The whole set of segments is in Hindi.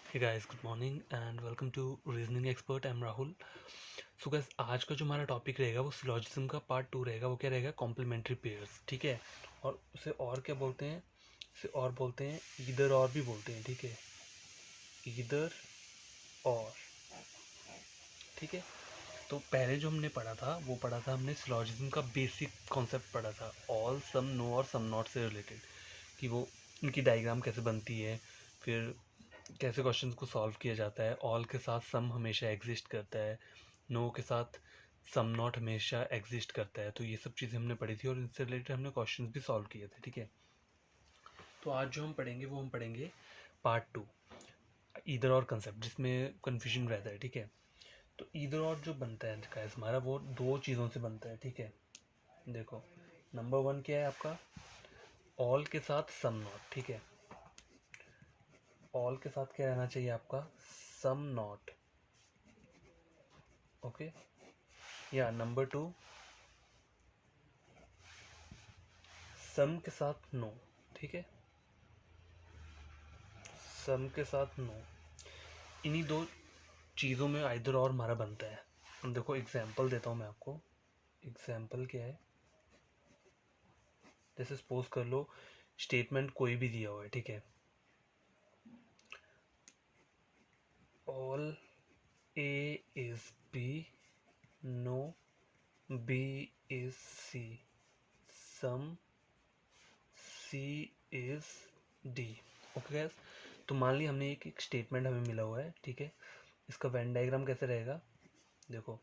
Hey guys, good morning and welcome to Reasoning Expert. I'm Rahul. So guys, आज का जो हमारा टॉपिक रहेगा वो सिलोजिज्म का पार्ट 2 रहेगा। वो क्या रहेगा? Complementary pairs. ठीक है। और उसे और क्या बोलते हैं? उसे और बोलते हैं ईदर और भी बोलते हैं। ठीक है, ईदर और। ठीक है। तो पहले जो हमने पढ़ा था वो पढ़ा था हमने सिलोजिज्म का बेसिक कॉन्सेप्ट पढ़ा था, ऑल, सम, नो और सम नॉट से रिलेटेड, कि वो इनकी डायग्राम कैसे बनती है, फिर कैसे क्वेश्चंस को सॉल्व किया जाता है। ऑल के साथ सम हमेशा एग्जिस्ट करता है, नो के साथ सम नॉट हमेशा एग्जिस्ट करता है। तो ये सब चीज़ें हमने पढ़ी थी और इनसे रिलेटेड हमने क्वेश्चंस भी सॉल्व किए थे। ठीक है। तो आज जो हम पढ़ेंगे वो हम पढ़ेंगे पार्ट 2, ईदर और कंसेप्ट, जिसमें कन्फ्यूजन रहता है। ठीक है। तो ईदर और जो बनता है गाइस हमारा, वो दो चीज़ों से बनता है। ठीक है। देखो, नंबर वन क्या है आपका? ऑल के साथ सम नॉट। ठीक है। ऑल के साथ क्या रहना चाहिए आपका? Some not. ओके। या नंबर टू, सम के साथ नो। ठीक है। सम के साथ नो, इन्हीं दो चीज़ों में आइदर और हमारा बनता है। अब देखो एग्जाम्पल देता हूँ मैं आपको। एग्जाम्पल क्या है? जैसे सपोज कर लो स्टेटमेंट कोई भी दिया हुआ है। ठीक है। All A is B, no B is C, some C is D. Okay guys. तो मान ली हमने एक स्टेटमेंट हमें मिला हुआ है। ठीक है। इसका वेन डायग्राम कैसे रहेगा? देखो,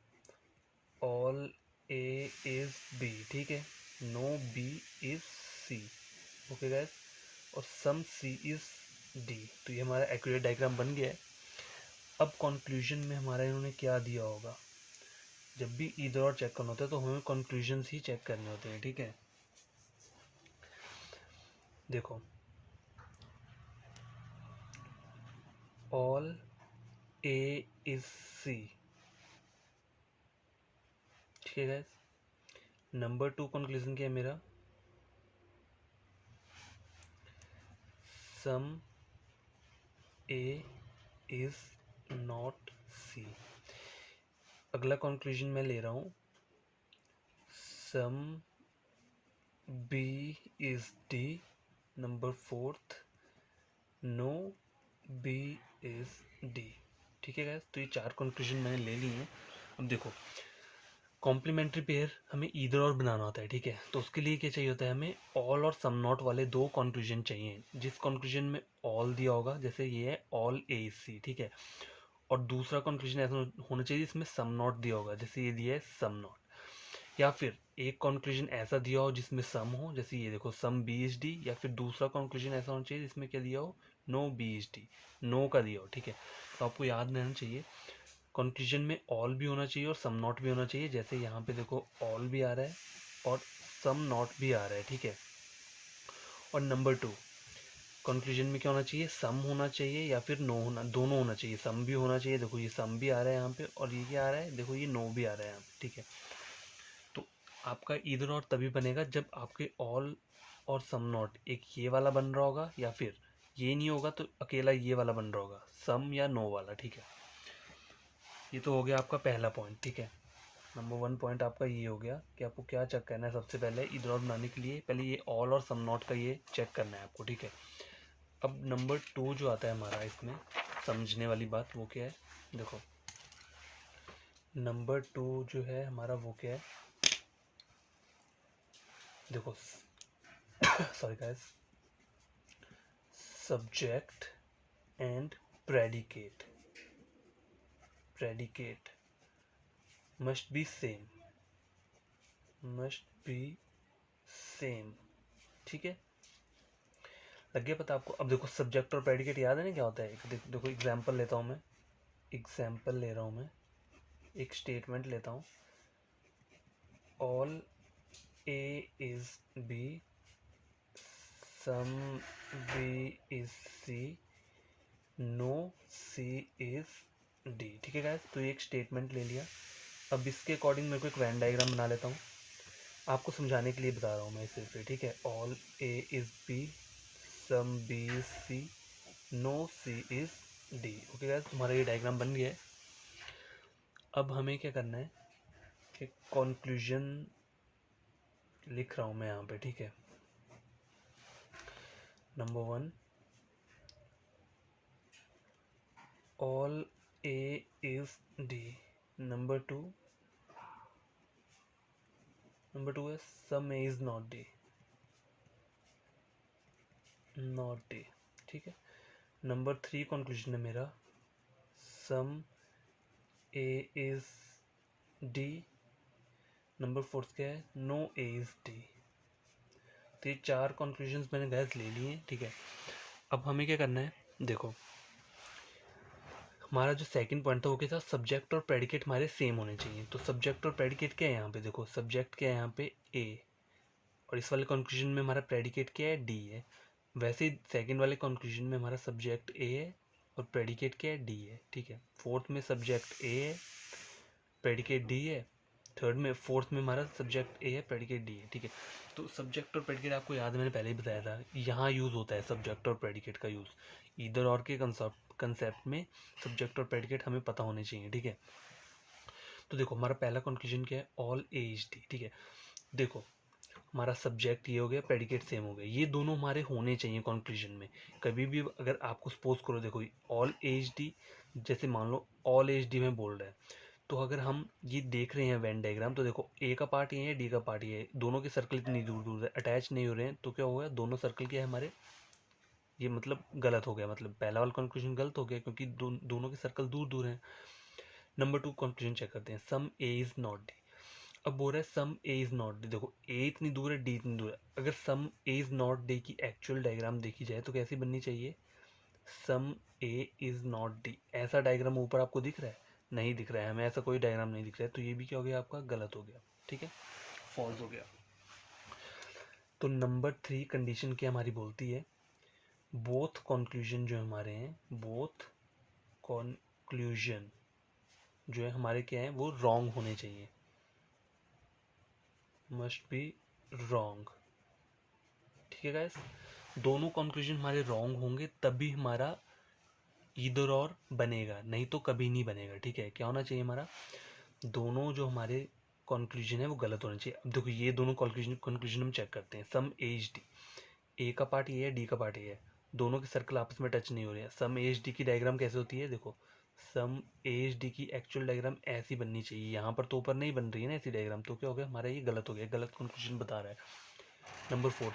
ऑल ए इज बी। ठीक है। No B is C. Okay guys. और सम सी इज डी। तो ये हमारा एक्यूरेट डायग्राम बन गया है। अब कंक्लूजन में हमारा इन्होंने क्या दिया होगा? जब भी इधर और चेक करना होता है तो हमें कंक्लूजन ही चेक करने होते हैं। ठीक है। देखो, ऑल ए इज सी। ठीक है गैस। नंबर टू कंक्लूजन क्या है मेरा? Some A is not C. अगला कंक्लूजन मैं ले रहा हूँ, some B is D. Number fourth, no B is D. ठीक है गैस। तो ये चार कंक्लूजन मैंने ले लिए हैं। अब देखो, कॉम्प्लीमेंट्री पेयर हमें ईदर और बनाना होता है। ठीक है। तो उसके लिए क्या चाहिए होता है? हमें ऑल और सम नॉट वाले दो कंक्लूजन चाहिए। जिस कंक्लूजन में ऑल दिया होगा, जैसे ये है ऑल ए इज सी। ठीक है। और दूसरा कंक्लूजन ऐसा होना चाहिए जिसमें सम नॉट दिया होगा, जैसे ये दिया है सम नॉट। या फिर एक कंक्लूजन ऐसा दिया हो जिसमें सम हो, जैसे ये देखो सम बी इज डी। या फिर दूसरा कंक्लूजन ऐसा होना चाहिए जिसमें क्या दिया हो? No B is D, no का दिया हो। ठीक है। तो आपको याद रहना चाहिए कंक्लूजन में ऑल भी होना चाहिए और सम नॉट भी होना चाहिए। जैसे यहाँ पे देखो ऑल भी आ रहा है और सम नॉट भी आ रहा है। ठीक है। और नंबर टू, कंक्लूजन में क्या होना चाहिए? सम होना चाहिए या फिर नो होना, दोनों होना चाहिए। सम भी होना चाहिए, देखो ये सम भी आ रहा है यहाँ पे, और ये क्या आ रहा है? देखो ये नो भी आ रहा है यहाँ पे। ठीक है। तो आपका इधर और तभी बनेगा जब आपके ऑल और सम नॉट एक ये वाला बन रहा होगा, या फिर ये नहीं होगा तो अकेला ये वाला बन रहा होगा, सम या नो वाला। ठीक है। ये तो हो गया आपका पहला पॉइंट। ठीक है। नंबर वन पॉइंट आपका ये हो गया कि आपको क्या चेक करना है। सबसे पहले इधर और बनाने के लिए पहले ये ऑल और सम नॉट का ये चेक करना है आपको। ठीक है। अब नंबर टू जो आता है हमारा इसमें समझने वाली बात, वो क्या है? देखो, नंबर टू जो है हमारा वो क्या है? देखो sorry guys, subject and predicate. Predicate must be same, must be same. ठीक है। लग गया पता आपको? अब देखो, सब्जेक्ट और प्रेडिकेट याद है ना क्या होता है? देखो एग्जाम्पल लेता हूँ मैं। एग्जाम्पल ले रहा हूँ मैं, एक स्टेटमेंट लेता हूँ, all A is B, some B is C, no C is D. ठीक है गाइस। तो ये एक स्टेटमेंट ले लिया। अब इसके अकॉर्डिंग मेरे को एक वेन डायग्राम बना लेता हूँ, आपको समझाने के लिए बता रहा हूँ मैं इसे फिर। ठीक है। All A is B, some B is C, no C is D. Okay guys, हमारा ये डायग्राम बन गया है। अब हमें क्या करना है कि कंक्लूजन लिख रहा हूँ मैं यहाँ पे, ठीक है। Number 1, all A is D. Number 2 है some A is not D, not D, ठीक है। नंबर 3 कंक्लूजन है मेरा, some A is D. Number 4 क्या है, नो ए इज डी। तो ये 4 कंक्लूजन्स मैंने गैस ले लिए, ठीक है। अब हमें क्या करना है, देखो हमारा जो सेकंड पॉइंट था वो क्या था, सब्जेक्ट और प्रेडिकेट हमारे सेम होने चाहिए। तो सब्जेक्ट और प्रेडिकेट क्या है यहाँ पे, देखो सब्जेक्ट क्या है यहाँ पे ए, और इस वाले कंक्लूजन में हमारा प्रेडिकेट क्या है, डी है। वैसे ही सेकंड वाले कंक्लूजन में हमारा सब्जेक्ट ए है और प्रेडिकेट क्या है, डी है, ठीक है। फोर्थ में सब्जेक्ट ए है, प्रेडिकेट डी है। फोर्थ में हमारा सब्जेक्ट ए है, प्रेडिकेट डी है, ठीक है। तो सब्जेक्ट और प्रेडिकेट आपको याद है, मैंने पहले ही बताया था, यहाँ यूज़ होता है सब्जेक्ट और प्रेडिकेट का यूज़। ईदर और के कंसेप्ट में सब्जेक्ट और प्रेडिकेट हमें पता होने चाहिए, ठीक है। तो देखो हमारा पहला कंक्लूजन क्या है, ऑल ए इज डी, ठीक है। देखो हमारा सब्जेक्ट ये हो गया, प्रेडिकेट सेम हो गया, ये दोनों हमारे होने चाहिए कंक्लूजन में। कभी भी अगर आपको सपोज करो, देखो ऑल एच डी, जैसे मान लो ऑल एच डी में बोल रहा है, तो अगर हम ये देख रहे हैं वेन डायग्राम, तो देखो ए का पार्ट ये है, डी का पार्ट ये है, दोनों के सर्कल इतनी दूर दूर है, अटैच नहीं हो रहे हैं, तो क्या हो गया, दोनों सर्कल क्या है हमारे, ये मतलब गलत हो गया, मतलब पहला वाला कंक्लूजन गलत हो गया, क्योंकि दोनों के सर्कल दूर दूर हैं। नंबर 2 कंक्लूजन चेक करते हैं, some A is not D. अब बोल रहा है some A is not D, देखो ए इतनी दूर है, डी इतनी दूर है, अगर सम ए इज नॉट डी की एक्चुअल डायग्राम देखी जाए तो कैसी बननी चाहिए, सम ए इज नॉट डी। ऐसा डायग्राम ऊपर आपको दिख रहा है, नहीं दिख रहा है, हमें ऐसा कोई डायग्राम नहीं दिख रहा है, तो ये भी क्या हो गया आपका, गलत हो गया, ठीक है, फॉल्स हो गया। तो नंबर 3 कंडीशन क्या हमारी बोलती है, बोथ कंक्लूजन जो हमारे हैं, बोथ कंक्लूजन जो है हमारे क्या है, वो रॉन्ग होने चाहिए, मस्ट बी रॉन्ग, ठीक है गाइस। दोनों कंक्लूजन हमारे रॉन्ग होंगे तभी हमारा ईदर और बनेगा, नहीं तो कभी नहीं बनेगा, ठीक है। क्या होना चाहिए हमारा, दोनों जो हमारे कंक्लूजन है वो गलत होना चाहिए। अब देखो ये दोनों कंक्लूजन हम चेक करते हैं, सम एच डी, ए का पार्ट ये है, डी का पार्ट ये है, दोनों के सर्कल आपस में टच नहीं हो रहे हैं। सम एच डी की डायग्राम कैसे होती है, देखो सम एच डी की एक्चुअल डायग्राम ऐसी बननी चाहिए, यहाँ पर तो ऊपर नहीं बन रही है ना ऐसी डायग्राम, तो क्या हो गया हमारा, ये गलत हो गया, गलत कंक्लूजन बता रहा है। Number 4,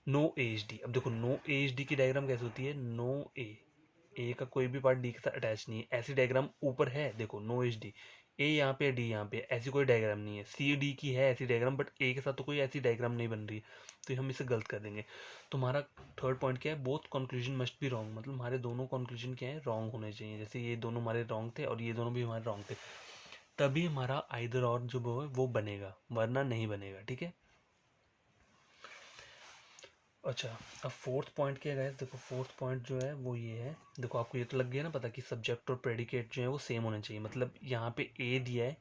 no H D. अब देखो नो एच डी की डायग्राम कैसे होती है, नो ए का कोई भी पार्ट डी के साथ अटैच नहीं है, ऐसी डायग्राम ऊपर है, देखो नो एच डी, ए यहाँ पे डी यहाँ पे, ऐसी कोई डायग्राम नहीं है। सी डी की है ऐसी डायग्राम, बट ए के साथ तो कोई ऐसी डायग्राम नहीं बन रही है, तो हम इसे गलत कर देंगे। तो हमारा थर्ड पॉइंट क्या है, both conclusion must be wrong, मतलब हमारे दोनों कंक्लूजन क्या है, रॉन्ग होने चाहिए। जैसे ये दोनों हमारे रॉन्ग थे और ये दोनों भी हमारे रॉन्ग थे, तभी हमारा आइदर और जो वो बनेगा, वरना नहीं बनेगा, ठीक है। अच्छा, अब फोर्थ पॉइंट क्या है, देखो फोर्थ पॉइंट जो है वो ये है, देखो आपको ये तो लग गया ना पता कि सब्जेक्ट और प्रेडिकेट जो है वो सेम होने चाहिए, मतलब यहाँ पे ए दिया है,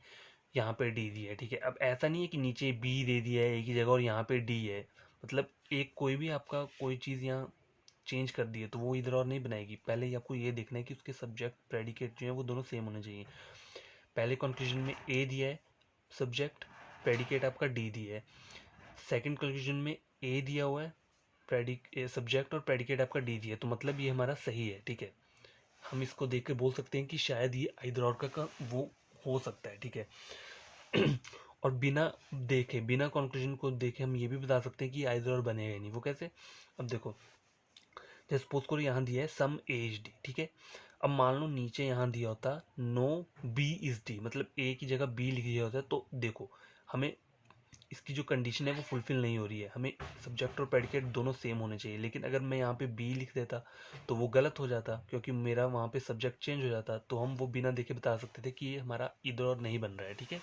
यहाँ पे डी दिया है, ठीक है। अब ऐसा नहीं है कि नीचे बी दे दिया है एक ही जगह और यहाँ पे डी है, मतलब एक कोई भी आपका कोई चीज़ यहाँ चेंज कर दी है तो वो इधर और नहीं बनाएगी। पहले ही आपको ये देखना है कि उसके सब्जेक्ट प्रेडिकेट जो है वो दोनों सेम होने चाहिए। पहले कंक्लूजन में ए दिया है, सब्जेक्ट प्रेडिकेट आपका डी दिया है। सेकंड कंक्लूजन में ए दिया हुआ है, सब्जेक्ट और प्रेडिकेट आपका डी दिया है, तो मतलब ये हमारा सही है, ठीक है। हम इसको देख के बोल सकते हैं कि शायद ये आइदर और का वो हो सकता है, ठीक है। और बिना देखे, बिना कंक्लूजन को देखे हम ये भी बता सकते हैं कि आइदर और बनेगा ही नहीं। वो कैसे, अब देखो जैसे सपोज करो यहाँ दिया है सम एच डी, ठीक है। अब मान लो नीचे यहाँ दिया होता नो बी इज डी, मतलब ए की जगह बी लिख दिया होता है, तो देखो हमें इसकी जो कंडीशन है वो फुलफिल नहीं हो रही है, हमें सब्जेक्ट और प्रेडिकेट दोनों सेम होने चाहिए। लेकिन अगर मैं यहाँ पे बी लिख देता तो वो गलत हो जाता, क्योंकि मेरा वहाँ पे सब्जेक्ट चेंज हो जाता, तो हम वो बिना देखे बता सकते थे कि ये हमारा इधर और नहीं बन रहा है, ठीक है।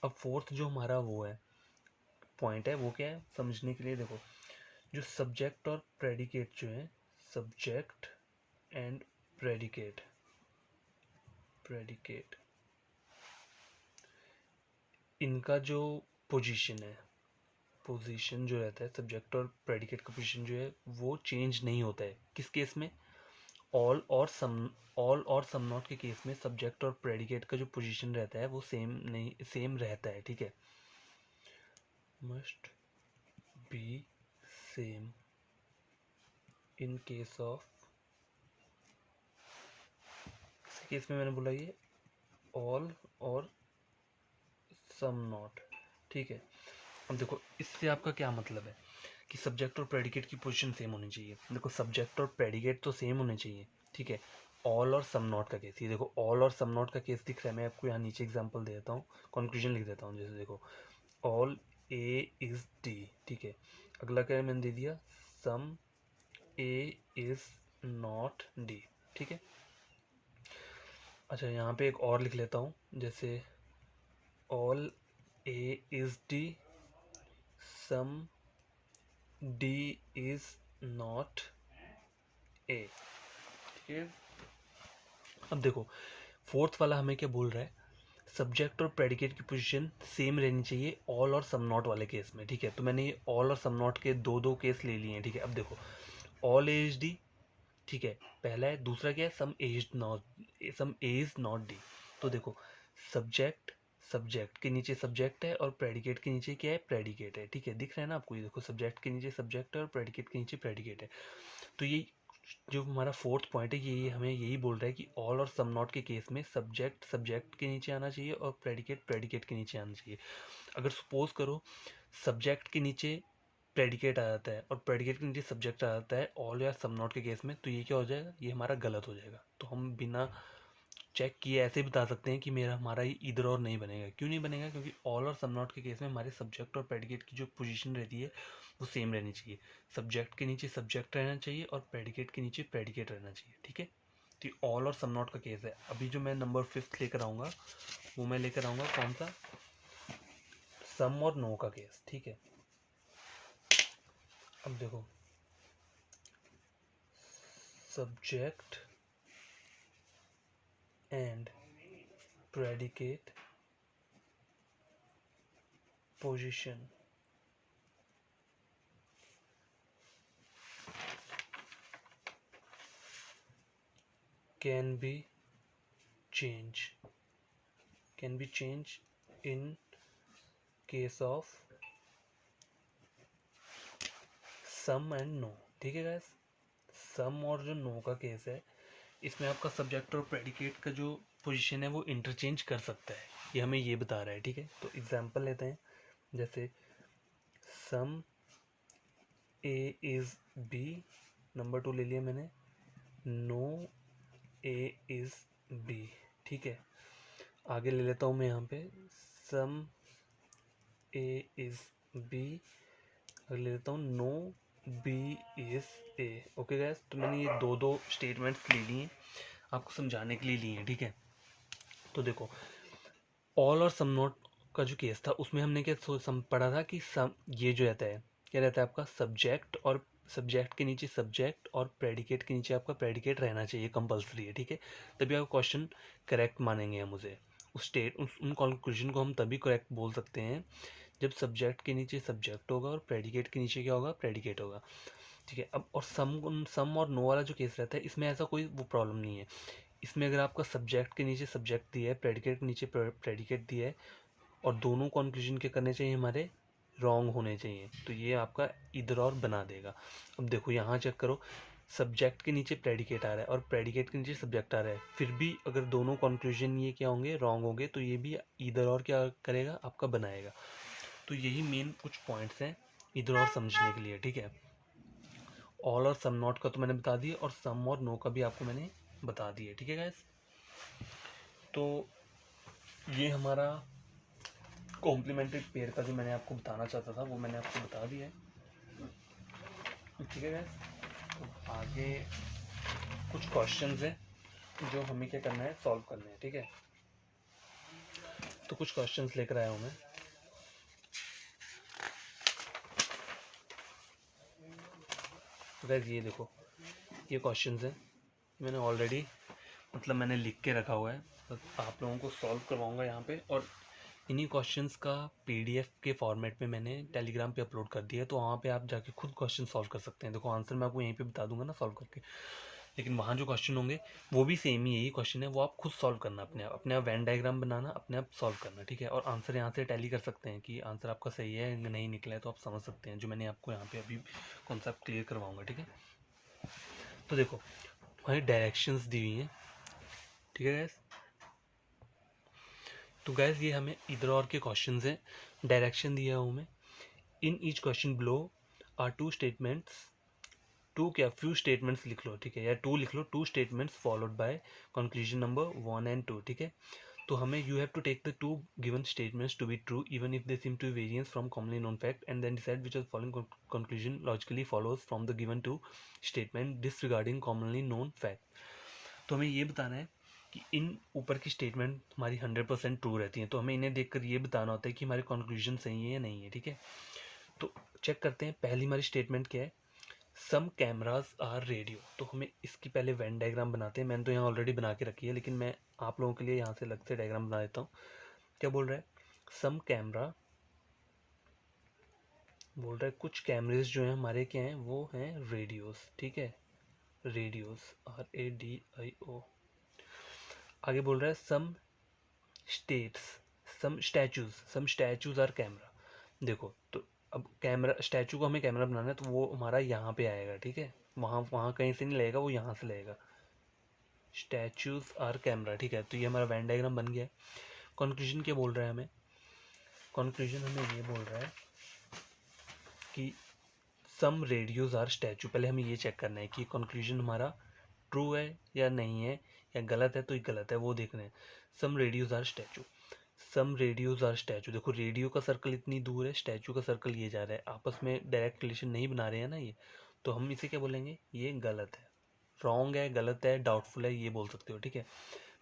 अब फोर्थ जो हमारा वो है पॉइंट है, वो क्या है समझने के लिए, देखो जो सब्जेक्ट और प्रेडिकेट जो है, सब्जेक्ट एंड प्रेडिकेट, प्रेडिकेट इनका जो पोजीशन है, पोजीशन जो रहता है सब्जेक्ट और प्रेडिकेट का पोजीशन जो है वो चेंज नहीं होता है। किस केस में, ऑल और सम नॉट के केस में सब्जेक्ट और प्रेडिकेट का जो पोजीशन रहता है वो सेम रहता है, ठीक है। Must be same in case of, इस केस में मैंने बोला ये ऑल और सम नॉट, ठीक है। अब देखो इससे आपका क्या मतलब है कि सब्जेक्ट और प्रेडिकेट की पोजीशन सेम होनी चाहिए। देखो सब्जेक्ट और प्रेडिकेट तो सेम होने चाहिए, ठीक है। ऑल और सम नॉट का केस, ये देखो ऑल और सम नॉट का केस दिख रहा है, मैं आपको यहाँ नीचे एग्जांपल दे देता हूँ, कंक्लूजन लिख देता हूँ। जैसे देखो ऑल ए इज डी, ठीक है। अगला क्या मैंने दे दिया, सम ए इज नॉट डी, ठीक है। अच्छा यहाँ पे एक और लिख लेता हूँ, जैसे all A is D, some D is not A, ठीक है। अब देखो फोर्थ वाला हमें क्या बोल रहा है, सब्जेक्ट और प्रेडिकेट की पोजीशन सेम रहनी चाहिए ऑल और सम नॉट वाले केस में, ठीक है। तो मैंने ये ऑल और सम नॉट के दो केस ले लिए हैं, ठीक है। अब देखो ऑल ए इज डी, ठीक है, पहला है। दूसरा क्या है, some A is not D. तो देखो सब्जेक्ट के नीचे सब्जेक्ट है और प्रेडिकेट के नीचे क्या है, प्रेडिकेट है, ठीक है। दिख रहा है ना आपको, ये देखो सब्जेक्ट के नीचे सब्जेक्ट है और प्रेडिकेट के नीचे प्रेडिकेट है। तो ये जो हमारा फोर्थ पॉइंट है, ये हमें यही बोल रहा है कि ऑल और सम नॉट के केस में सब्जेक्ट के नीचे आना चाहिए और प्रेडिकेट के नीचे आना चाहिए। अगर सपोज करो सब्जेक्ट के नीचे प्रेडिकेट आ जाता है और प्रेडिकेट के नीचे सब्जेक्ट आ जाता है ऑल या सम नॉट के केस में, तो ये क्या हो जाएगा, ये हमारा गलत हो जाएगा। तो हम बिना चेक किए ऐसे बता सकते हैं कि हमारा ये इधर और नहीं बनेगा। क्यों नहीं बनेगा, क्योंकि ऑल और सम नॉट के केस में हमारे सब्जेक्ट और प्रेडिकेट की जो पोजीशन रहती है वो सेम रहनी चाहिए। सब्जेक्ट के नीचे सब्जेक्ट रहना चाहिए और प्रेडिकेट के नीचे प्रेडिकेट रहना चाहिए, ठीक है। तो ऑल और सम नॉट का केस है। अभी जो मैं नंबर 5 लेकर आऊँगा वो मैं लेकर आऊँगा कौन सा, सम और नो का केस, ठीक है। अब देखो subject and predicate position can be changed in case of some and no, ठीक है गाइस। सम और जो नो का केस है, इसमें आपका सब्जेक्ट और प्रेडिकेट का जो पोजीशन है वो इंटरचेंज कर सकता है, ये हमें ये बता रहा है, ठीक है। तो एग्जांपल लेते हैं, जैसे सम ए इज बी, नंबर 2 ले लिया मैंने, नो ए इज बी, ठीक है। आगे ले लेता हूँ मैं यहाँ पे, सम ए इज बी, आगे ले लेता हूँ no B is A. Okay guys, तो मैंने ये दो स्टेटमेंट्स ले लिए आपको समझाने के लिए लिए हैं, ठीक है। तो देखो ऑल और सम नॉट का जो केस था उसमें हमने क्या पढ़ा था कि सम, ये जो रहता है क्या रहता है आपका सब्जेक्ट, और सब्जेक्ट के नीचे सब्जेक्ट और प्रेडिकेट के नीचे आपका प्रेडिकेट रहना चाहिए, कंपलसरी है, ठीक है। तभी आपका क्वेश्चन करेक्ट मानेंगे हम उसे, उन कंक्लूजन को हम तभी करेक्ट बोल सकते हैं जब सब्जेक्ट के नीचे सब्जेक्ट होगा और प्रेडिकेट के नीचे क्या होगा, प्रेडिकेट होगा, ठीक है। अब और सम और नो वाला जो केस रहता है इसमें ऐसा कोई वो प्रॉब्लम नहीं है। इसमें अगर आपका सब्जेक्ट के नीचे सब्जेक्ट दिया है, प्रेडिकेट के नीचे प्रेडिकेट दिया है और दोनों कॉन्क्लूजन के करने चाहिए हमारे रॉन्ग होने चाहिए, तो ये आपका इधर और बना देगा। अब देखो यहाँ चेक करो, सब्जेक्ट के नीचे प्रेडिकेट आ रहा है और प्रेडिकेट के नीचे सब्जेक्ट आ रहा है, फिर भी अगर दोनों कॉन्क्लूजन ये क्या होंगे, रॉन्ग होंगे, तो ये भी इधर और क्या करेगा, आपका बनाएगा। तो यही मेन कुछ पॉइंट्स हैं इधर और समझने के लिए, ठीक है। ऑल और सम नॉट का तो मैंने बता दिया और सम और नो का भी आपको मैंने बता दिया, ठीक है गाइस। तो ये हमारा कॉम्प्लीमेंटेड पेयर का जो मैंने आपको बताना चाहता था वो मैंने आपको बता दिया है, ठीक है गाइस। तो आगे कुछ क्वेश्चंस हैं जो हमें क्या करना है, सॉल्व करना है, ठीक है। तो कुछ क्वेश्चंस लेकर आया हूँ मैं। तो गाइस ये देखो ये क्वेश्चंस हैं, मैंने ऑलरेडी मतलब मैंने लिख के रखा हुआ है, बस आप लोगों को सॉल्व करवाऊंगा यहाँ पे। और इन्हीं क्वेश्चंस का पीडीएफ के फॉर्मेट में मैंने टेलीग्राम पे अपलोड कर दिया है, तो वहाँ पे आप जाके खुद क्वेश्चन सॉल्व कर सकते हैं। देखो आंसर मैं आपको यहीं पे बता दूंगा ना सॉल्व करके। लेकिन वहाँ जो क्वेश्चन होंगे वो भी सेम ही यही क्वेश्चन है, वो आप खुद सॉल्व करना, अपने आप वेन डायग्राम बनाना, अपने आप सॉल्व करना, ठीक है। और आंसर यहाँ से टैली कर सकते हैं कि आंसर आपका सही है या नहीं निकला है, तो आप समझ सकते हैं जो मैंने आपको यहाँ पे अभी कॉन्सेप्ट क्लियर करवाऊंगा, ठीक है। तो देखो वहीं डायरेक्शंस दी हुई हैं, ठीक है गैस। तो गैस ये हमें इधर और के क्वेश्चंस हैं, डायरेक्शन दिया है हमें। In each question below are two statements, two क्या फ्यू स्टेटमेंट्स लिख लो, ठीक है, या टू लिख लो, two statements followed by conclusion number 1 and 2, ठीक है। तो हमें you have to take the two given statements to be true even if they seem to variance from commonly known fact and then decide which of following conclusion logically follows from the given two statement disregarding commonly known fact. तो हमें ये बताना है कि इन ऊपर की स्टेटमेंट हमारी 100% ट्रू रहती हैं, तो हमें इन्हें देखकर ये बताना होता है कि हमारे कंक्लूजन सही है या नहीं है, ठीक है। तो चेक करते हैं, पहली हमारी स्टेटमेंट क्या है, सम कैमराज आर रेडियो। तो हमें इसकी पहले वेन डायग्राम बनाते हैं, मैंने तो यहाँ ऑलरेडी बना के रखी है, लेकिन मैं आप लोगों के लिए यहाँ से अलग से डायग्राम बना देता हूँ। क्या बोल रहा है, सम कैमरा बोल रहा है कुछ कैमरेज जो हैं हमारे क्या हैं, वो हैं रेडियोस, ठीक है, रेडियोस RADIO। आगे बोल रहा है some states, some statues are camera. देखो तो अब कैमरा स्टैचू को हमें कैमरा बनाना है, तो वो हमारा यहाँ पे आएगा, ठीक है, वहाँ वहाँ कहीं से नहीं लगेगा, वो यहाँ से लगेगा, स्टैचूज आर कैमरा, ठीक है। तो ये हमारा वेन डायग्राम बन गया है। कंक्लूजन क्या बोल रहा है हमें, कंक्लूजन हमें ये बोल रहा है कि सम रेडियोज आर स्टैचू। पहले हमें ये चेक करना है कि कंक्लूजन हमारा ट्रू है या नहीं है, या गलत है तो ये गलत है, वो देखना है। Some radios are statue, some radios are statue. देखो रेडियो का सर्कल इतनी दूर है, स्टैचू का सर्कल ये जा रहा है, आपस में डायरेक्ट रिलेशन नहीं बना रहे हैं ना ये, तो हम इसे क्या बोलेंगे, ये गलत है, रॉन्ग है, गलत है, डाउटफुल है, ये बोल सकते हो, ठीक है।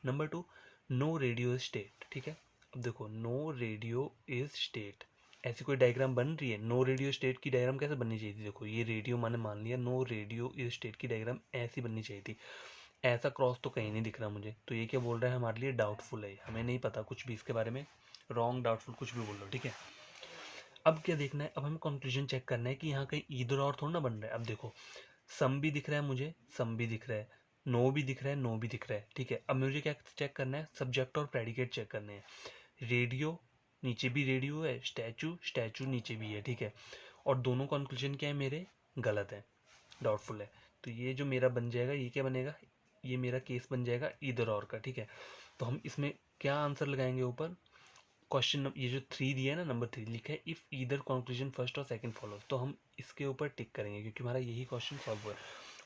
Number 2, no radio is state, ठीक है। अब देखो नो रेडियो इज स्टेट, ऐसी कोई डायग्राम बन रही है, नो रेडियो स्टेट की डायग्राम कैसे बननी चाहिए थी, देखो ये रेडियो मैंने मान लिया, नो रेडियो इज स्टेट की डायग्राम ऐसी बननी चाहिए थी, ऐसा क्रॉस तो कहीं नहीं दिख रहा मुझे, तो ये क्या बोल रहा है, हमारे लिए डाउटफुल है, हमें नहीं पता कुछ भी इसके बारे में, रॉन्ग डाउटफुल कुछ भी बोल लो, ठीक है। अब क्या देखना है, अब हमें कंक्लूजन चेक करना है कि यहाँ कहीं ईदर और थोड़ा ना बन रहा है। अब देखो सम भी दिख रहा है मुझे, सम भी दिख रहा है, नो भी दिख रहा है, नो भी दिख रहा है, ठीक है। अब मुझे क्या चेक करना है, सब्जेक्ट और प्रेडिकेट चेक करने हैं। रेडियो, नीचे भी रेडियो है, स्टैचू, स्टैचू नीचे भी है, ठीक है। और दोनों कंक्लूजन क्या है मेरे, गलत है, डाउटफुल है। तो ये जो मेरा बन जाएगा, ये क्या बनेगा, ये मेरा केस बन जाएगा ईदर और का, ठीक है। तो हम इसमें क्या आंसर लगाएंगे ऊपर, क्वेश्चन ये जो 3 दिया है ना, नंबर 3 लिखा है इफ ईदर कंक्लूजन फर्स्ट और सेकंड फॉलोज, तो हम इसके ऊपर टिक करेंगे क्योंकि हमारा यही क्वेश्चन सॉल्व हुआ है।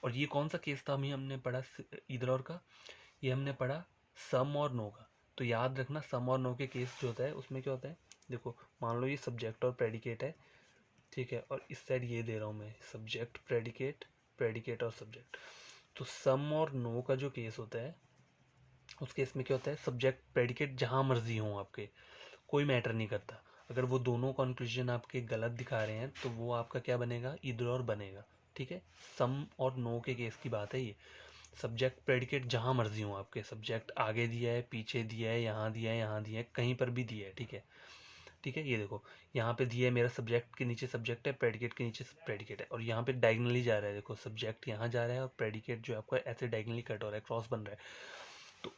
और ये कौन सा केस था, हमें हमने पढ़ा ईदर और का, ये हमने पढ़ा सम और नो का। तो याद रखना सम और नो के केस जो होता है उसमें क्या होता है, देखो मान लो ये सब्जेक्ट और प्रेडिकेट है, ठीक है, और इस साइड ये दे रहा हूँ मैं सब्जेक्ट प्रेडिकेट, प्रेडिकेट और सब्जेक्ट। तो सम और नो का जो केस होता है उस केस में क्या होता है, सब्जेक्ट प्रेडिकेट जहाँ मर्जी हो आपके, कोई मैटर नहीं करता, अगर वो दोनों कंक्लूजन आपके गलत दिखा रहे हैं तो वो आपका क्या बनेगा, ईदर और बनेगा, ठीक है। सम और नो के केस की बात है ये, सब्जेक्ट प्रेडिकेट जहाँ मर्जी हो आपके, सब्जेक्ट आगे दिया है, पीछे दिया है, यहाँ दिया है, यहाँ दिया है, कहीं पर भी दिया है, ठीक है, ठीक है। ये देखो यहाँ पे दिया है, मेरा सब्जेक्ट के नीचे सब्जेक्ट है, प्रेडिकेट के नीचे प्रेडिकेट है, और यहाँ पे डायगनली जा रहा है, देखो सब्जेक्ट यहाँ जा रहा है और प्रेडिकेट जो है आपका ऐसे डायगनली कट हो रहा है, क्रॉस बन रहा है। तो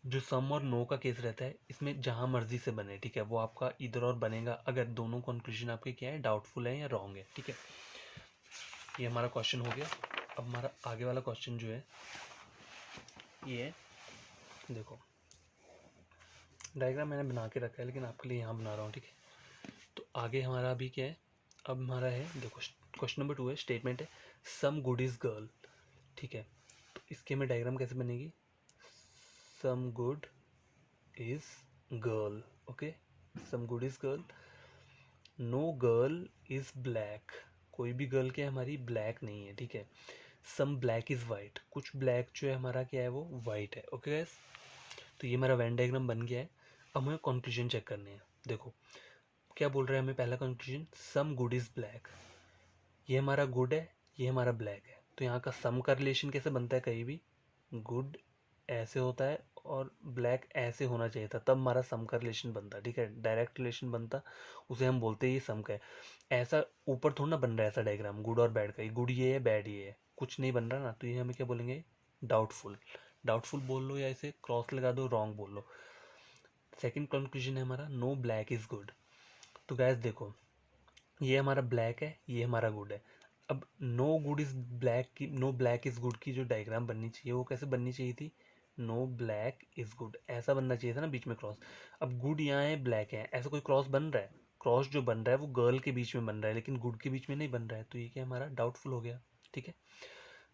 जो सम और नो का केस रहता है इसमें जहां मर्जी से बने, ठीक है, वो आपका इधर और बनेगा अगर दोनों कंक्लूजन आपके क्या है, डाउटफुल है या रॉन्ग है, ठीक है। ये हमारा क्वेश्चन हो गया। अब हमारा आगे वाला क्वेश्चन जो है ये देखो, डायग्राम मैंने बना के रखा है लेकिन आपके लिए यहाँ बना रहा हूँ, ठीक है। तो आगे हमारा अभी क्या है, अब हमारा है देखो क्वेश्चन नंबर 2 है, स्टेटमेंट है सम गुड इज गर्ल, ठीक है। तो इसके में डायग्राम कैसे बनेगी, some good is girl, okay, some good is girl, no girl is black, कोई भी गर्ल क्या है हमारी ब्लैक नहीं है, ठीक है। सम ब्लैक इज वाइट, कुछ ब्लैक जो है हमारा क्या है वो वाइट है, ओके गाइस। तो ये हमारा वेन डायग्राम बन गया है। अब हमें कंक्लूजन चेक करने हैं, देखो क्या बोल रहा है हमें, पहला conclusion some good is black, ये हमारा गुड है, ये हमारा ब्लैक है, तो यहाँ का सम का रिलेशन कैसे बनता है, कहीं भी गुड ऐसे होता है और ब्लैक ऐसे होना चाहिए था, तब हमारा सम का रिलेशन बनता, ठीक है, डायरेक्ट रिलेशन बनता, उसे हम बोलते हैं ये सम का है। ऐसा ऊपर थोड़ा ना बन रहा है ऐसा डायग्राम गुड और बैड का, गुड ये है बैड ये है, कुछ नहीं बन रहा ना, तो ये हमें क्या बोलेंगे, डाउटफुल, डाउटफुल बोल लो या इसे क्रॉस लगा दो, रॉन्ग बोल लो। सेकंड कंक्लूजन है हमारा नो ब्लैक इज गुड। तो गैस देखो, ये हमारा ब्लैक है, ये हमारा गुड है। अब नो गुड इज ब्लैक की, नो ब्लैक इज गुड की जो डायग्राम बननी चाहिए वो कैसे बननी चाहिए थी, नो ब्लैक इज गुड ऐसा बनना चाहिए था ना, बीच में क्रॉस। अब गुड यहाँ है, ब्लैक है, ऐसा कोई क्रॉस बन रहा है? क्रॉस जो बन रहा है वो गर्ल के बीच में बन रहा है, लेकिन गुड के बीच में नहीं बन रहा है, तो ये क्या हमारा डाउटफुल हो गया। ठीक है,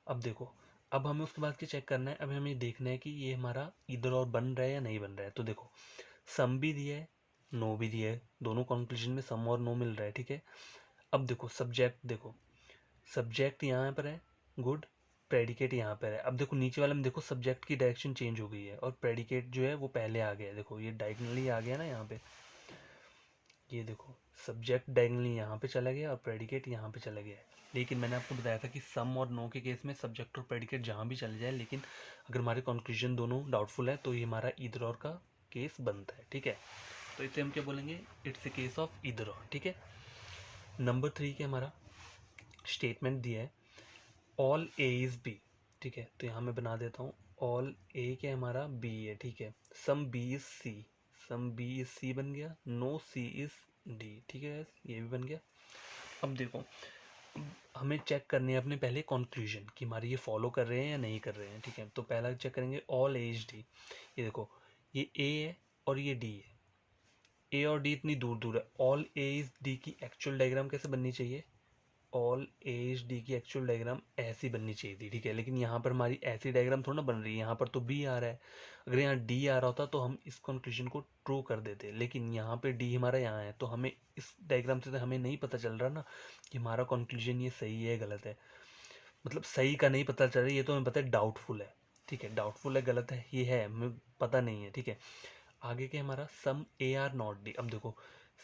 अब देखो, अब हमें उसके बाद क्या चेक करना है, अब हमें देखना है कि ये हमारा इधर और बन रहा है या नहीं बन रहा है। तो देखो, सम भी दिया है, नो भी दिया है, दोनों कंक्लूजन में सम और नो मिल रहा है। ठीक है, अब देखो सब्जेक्ट, देखो सब्जेक्ट यहाँ पर है गुड, प्रेडिकेट यहाँ पर है। अब देखो नीचे वाले में देखो सब्जेक्ट की डायरेक्शन चेंज हो गई है और प्रेडिकेट जो है वो पहले आ गया है। देखो ये डायगनली आ गया ना यहाँ पे, ये देखो सब्जेक्ट डायगनली यहाँ पे चला गया और प्रेडिकेट यहाँ पे चला गया है। लेकिन मैंने आपको बताया था कि सम और नो के केस में सब्जेक्ट और प्रेडिकेट जहाँ भी चले जाए, लेकिन अगर हमारे कंक्लूजन दोनों डाउटफुल है तो ये हमारा ईदर और का केस बनता है। ठीक है, तो इसे हम क्या बोलेंगे, it's a case of either और। ठीक है, नंबर 3 के हमारा स्टेटमेंट दिया है ऑल ए इज बी। ठीक है, तो यहाँ मैं बना देता हूँ, ऑल ए क्या हमारा बी है। ठीक है, some B is C, some B is C बन गया, नो सी इज डी। ठीक है, ये भी बन गया। अब देखो, हमें चेक करने हैं अपने पहले कंक्लूजन कि हमारे ये फॉलो कर रहे हैं या नहीं कर रहे हैं। ठीक है, तो पहला चेक करेंगे ऑल ए इज डी। ये देखो, ये ए है और ये डी है, ए और डी इतनी दूर दूर है। ऑल ए इज डी की एक्चुअल डायग्राम कैसे बननी चाहिए, ऑल एच डी की एक्चुअल डायग्राम ऐसी बननी चाहिए थी। ठीक है, लेकिन यहाँ पर हमारी ऐसी डायग्राम थोड़ा ना बन रही है, यहाँ पर तो बी आ रहा है। अगर यहाँ डी आ रहा होता तो हम इस कंक्लूजन को ट्रू कर देते, लेकिन यहाँ पे डी हमारा यहाँ है, तो हमें इस डायग्राम से तो हमें नहीं पता चल रहा ना कि हमारा कंक्लूजन ये सही है गलत है। मतलब सही का नहीं पता चल रहा, ये तो हमें पता है डाउटफुल है। ठीक है, डाउटफुल है, गलत है, ये है हमें पता नहीं है। ठीक है, आगे के हमारा some A are not D. अब देखो,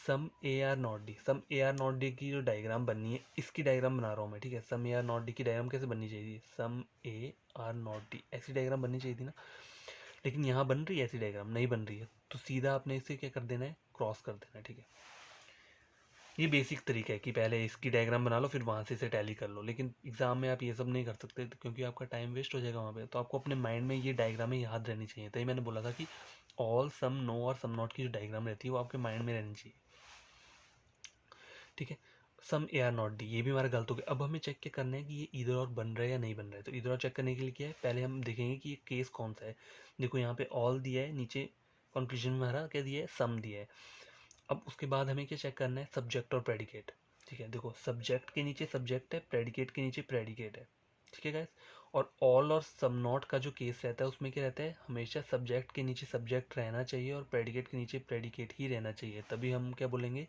some A are not D, some A are not D की जो डायग्राम बननी है, इसकी डायग्राम बना रहा हूँ मैं। ठीक है, some A are not D की डायग्राम कैसे बननी चाहिए थी, सम ए आर नॉट डी ऐसी डायग्राम बननी चाहिए थी ना, लेकिन यहाँ बन रही है ऐसी डायग्राम नहीं बन रही है, तो सीधा आपने इसे क्या कर देना है, क्रॉस कर देना है। ठीक है, ये बेसिक तरीका है कि पहले इसकी डायग्राम बना लो फिर वहाँ से इसे टैली कर लो, लेकिन एग्जाम में आप ये सब नहीं कर सकते क्योंकि आपका टाइम वेस्ट हो जाएगा वहाँ पे। तो आपको अपने माइंड में ये डायग्रामें याद रहनी चाहिए। तो ये मैंने बोला था कि ऑल, सम, नो और सम नॉट की जो डायग्राम रहती है वो आपके माइंड में रहनी चाहिए। ठीक है, some A are not D ये भी हमारा गलत हो गया। अब हमें चेक क्या करना है कि ये इधर और बन रहा है या नहीं बन रहा है। तो इधर और चेक करने के लिए क्या है, पहले हम देखेंगे कि ये केस कौन सा है। देखो यहाँ पे ऑल दिया है, नीचे कंक्लूजन में हमारा क्या दिया है, सम दिया है। अब उसके बाद हमें क्या चेक करना है, सब्जेक्ट और प्रेडिकेट। ठीक है, देखो सब्जेक्ट के नीचे सब्जेक्ट है, प्रेडिकेट के नीचे प्रेडिकेट है। ठीक है गाइस, और ऑल और सम नॉट का जो केस रहता है उसमें क्या रहता है, हमेशा सब्जेक्ट के नीचे सब्जेक्ट रहना चाहिए और प्रेडिकेट के नीचे प्रेडिकेट ही रहना चाहिए, तभी हम क्या बोलेंगे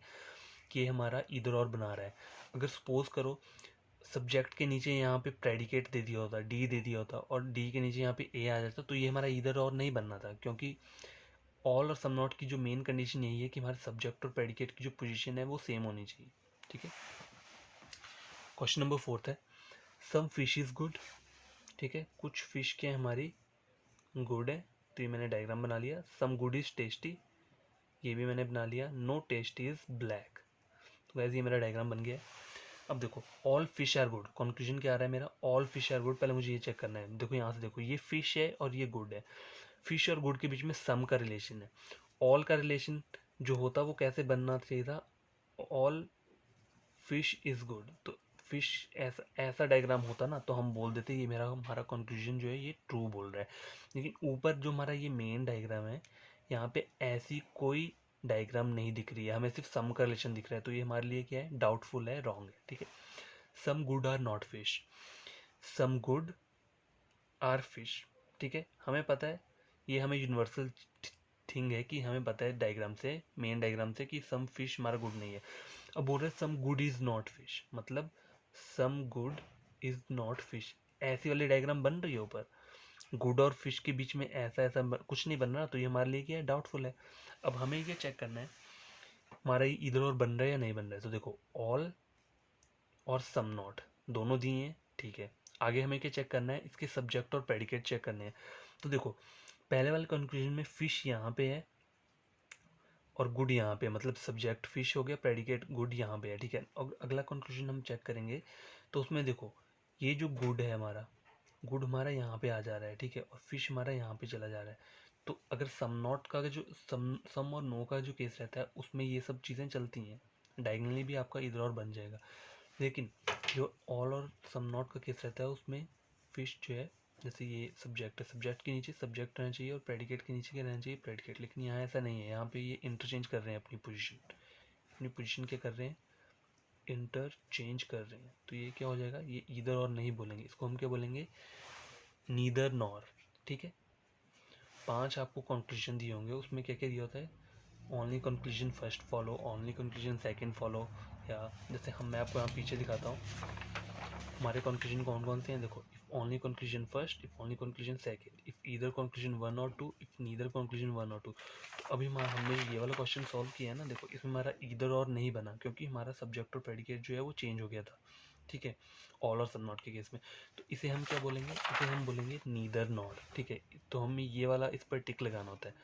कि ये हमारा इधर और बना रहा है। अगर सपोज करो सब्जेक्ट के नीचे यहाँ पे प्रेडिकेट दे दिया होता, डी दे दिया होता और डी के नीचे यहाँ पे ए आ जाता, तो ये हमारा इधर और नहीं बनना था, क्योंकि ऑल और सम नॉट की जो मेन कंडीशन यही है कि हमारे सब्जेक्ट और प्रेडिकेट की जो पोजीशन है वो सेम होनी चाहिए। ठीक है, क्वेश्चन नंबर 4 है, सम फिश इज गुड। ठीक है, कुछ फिश क्या हमारी गुड है, तो ये मैंने डायग्राम बना लिया। सम गुड इज टेस्टी, ये भी मैंने बना लिया। नो टेस्टी इज ब्लैक, तो वैसे ये मेरा डायग्राम बन गया है। अब देखो all fish are good, conclusion क्या आ रहा है मेरा, ऑल फिश आर गुड। पहले मुझे ये चेक करना है, देखो यहाँ से देखो ये फिश है और ये गुड है, फिश और गुड के बीच में सम का रिलेशन है। ऑल का रिलेशन जो होता वो कैसे बनना चाहिए था, ऑल फिश इज गुड, तो फिश ऐसा ऐसा डायग्राम होता ना तो हम बोल देते ये मेरा हमारा कंक्लूजन जो है ये ट्रू बोल रहा है। लेकिन ऊपर जो हमारा ये मेन डायग्राम है, यहाँ पे ऐसी कोई डायग्राम नहीं दिख रही है, हमें सिर्फ सम का रिलेशन दिख रहा है, तो ये हमारे लिए क्या है, डाउटफुल है, रॉन्ग है। ठीक है, some good are not fish, some good are fish. ठीक है, हमें पता है, ये हमें यूनिवर्सल थिंग है कि हमें पता है डायग्राम से, मेन डायग्राम से, कि सम फिश हमारा गुड नहीं है। अब बोल रहे some good is not fish, मतलब some good is not fish, ऐसी वाली डायग्राम बन रही है ऊपर, गुड और फिश के बीच में ऐसा ऐसा कुछ नहीं बन रहा, तो ये हमारे लिए क्या है, डाउटफुल है। अब हमें ये चेक करना है हमारा ये इधर और बन रहा है या नहीं बन रहा है। तो देखो ऑल और सम नॉट दोनों दिए हैं। ठीक है, आगे हमें क्या चेक करना है, इसके सब्जेक्ट और प्रेडिकेट चेक करने हैं। तो देखो पहले वाले कंक्लूजन में फिश यहाँ पे है और गुड यहाँ पे, मतलब सब्जेक्ट फिश हो गया, प्रेडिकेट गुड यहाँ पे है। ठीक है, और अगला कंक्लूजन हम चेक करेंगे तो उसमें देखो ये जो गुड है हमारा, गुड हमारा यहाँ पे आ जा रहा है, ठीक है, और फिश हमारा यहाँ पे चला जा रहा है। तो अगर सम नॉट का जो सम और नो का जो केस रहता है उसमें ये सब चीज़ें चलती हैं, डायगनली भी आपका इधर और बन जाएगा। लेकिन जो ऑल और सम नॉट का केस रहता है उसमें फिश जो है, जैसे ये सब्जेक्ट है, सब्जेक्ट के नीचे सब्जेक्ट रहना चाहिए और प्रेडिकेट के नीचे क्या रहना चाहिए, प्रेडिकेट। लेकिन यहाँ ऐसा नहीं है, यहाँ पे ये इंटरचेंज कर रहे हैं अपनी पोजीशन क्या कर रहे हैं, इंटरचेंज कर रहे हैं। तो ये क्या हो जाएगा, ये इधर और नहीं बोलेंगे, इसको हम क्या बोलेंगे, नीदर नॉर, ठीक है। 5 आपको कंक्लूजन दिए होंगे, उसमें क्या क्या दिया होता है, only conclusion first follow, only conclusion second follow, या जैसे मैं आपको यहाँ पीछे दिखाता हूँ हमारे कंक्लूजन कौन कौन से हैं। देखो, if only conclusion first, if only conclusion second, if either conclusion 1 और 2, इफ नीदर कंक्लूजन 1 और 2। तो अभी हमने ये वाला क्वेश्चन सॉल्व किया है ना, देखो इसमें हमारा ईदर और नहीं बना क्योंकि हमारा सब्जेक्ट और प्रेडिकेट जो है वो चेंज हो गया था, ठीक है, ऑल और सम नॉट के केस में। तो इसे हम क्या बोलेंगे, इसे हम बोलेंगे नीदर नॉट, ठीक है। तो हमें ये वाला इस पर टिक लगाना होता है,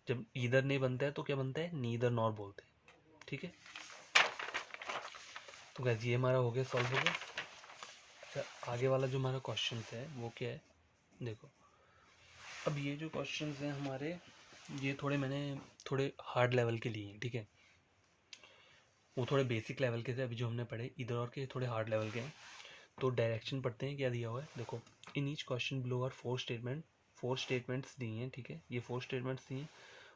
जब ईदर नहीं बनता है तो क्या बनता है, नीदर नॉर बोलते हैं, ठीक है। तो गाइस ये हमारा हो गया, सॉल्व हो गया। अच्छा, आगे वाला जो हमारा क्वेश्चन है वो क्या है, देखो अब ये जो क्वेश्चन हैं हमारे, ये मैंने थोड़े हार्ड लेवल के लिए हैं, ठीक है, वो थोड़े बेसिक लेवल के थे अभी जो हमने पढ़े, इधर और के थोड़े हार्ड लेवल के हैं। तो डायरेक्शन पढ़ते हैं, क्या दिया हुआ है, देखो in each question below are 4 statements दिए हैं, ठीक है, ये 4 स्टेटमेंट्स दिए हैं,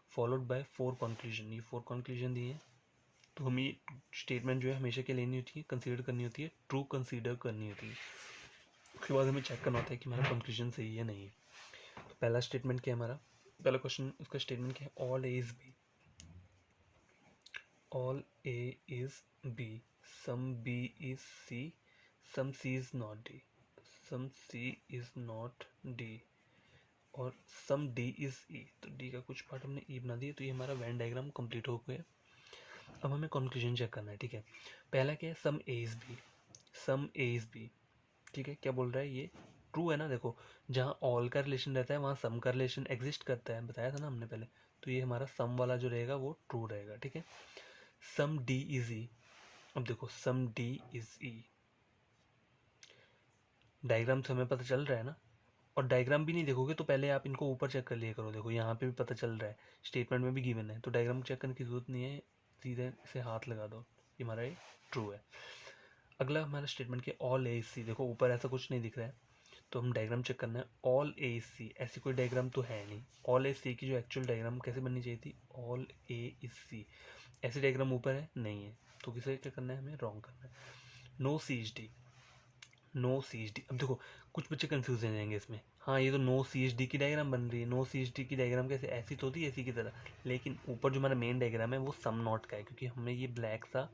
फॉलोड बाय 4 कंक्लूजन, ये 4 कंक्लूजन दिए हैं। तो हमें स्टेटमेंट जो है हमेशा क्या लेनी होती है, कंसीडर करनी होती है, ट्रू कंसीडर करनी होती है। उसके बाद हमें चेक करना होता है कि हमारा कंक्लूजन सही है नहीं है। तो पहला स्टेटमेंट क्या है हमारा, पहला क्वेश्चन उसका स्टेटमेंट क्या है, all A is B, all A is B, some B is C, some C is not D, some C is not D, और सम डी इज ई। तो डी का कुछ पार्ट हमने ई बना दिया, तो ये हमारा वेन डायग्राम कंप्लीट हो गया। अब हमें कंक्लूजन चेक करना है, ठीक है। पहला क्या है, some A is B, some A is B, ठीक है। क्या बोल रहा है, ये ट्रू है ना, देखो जहाँ ऑल का रिलेशन रहता है वहाँ सम का रिलेशन एग्जिस्ट करता है, बताया था ना हमने पहले। तो ये हमारा सम वाला जो रहेगा वो ट्रू रहेगा, ठीक है। सम डी इज ई, अब देखो सम डी इज ई, डायग्राम से हमें पता चल रहा है ना। और डायग्राम भी नहीं देखोगे तो पहले आप इनको ऊपर चेक कर लिया करो, देखो यहाँ पे भी पता चल रहा है, स्टेटमेंट में भी गिवन है, तो डायग्राम चेक करने की जरूरत नहीं है, सीधे से हाथ लगा दो, ये हमारा ये ट्रू है। अगला हमारा स्टेटमेंट क्या, ऑल ए सी, देखो ऊपर ऐसा कुछ नहीं दिख रहा है, तो हम डायग्राम चेक करना है, ऑल ए सी, ऐसी कोई डायग्राम तो है नहीं। ऑल ए सी की जो एक्चुअल डायग्राम कैसे बननी चाहिए थी, ऑल ए इज सी, ऐसी डायग्राम ऊपर है नहीं है, तो किसे क्या करना है, हमें रॉन्ग करना है। No C H D, no C H D, अब देखो कुछ बच्चे कंफ्यूज हो जाएंगे इसमें, हाँ ये तो नो सी एच डी की डायग्राम बन रही है, नो सी एच डी की डायग्राम कैसे, ऐसी तो होती है ऐसी की तरह, लेकिन ऊपर जो हमारा मेन डायग्राम है वो सम नॉट का है, क्योंकि हमने ये ब्लैक सा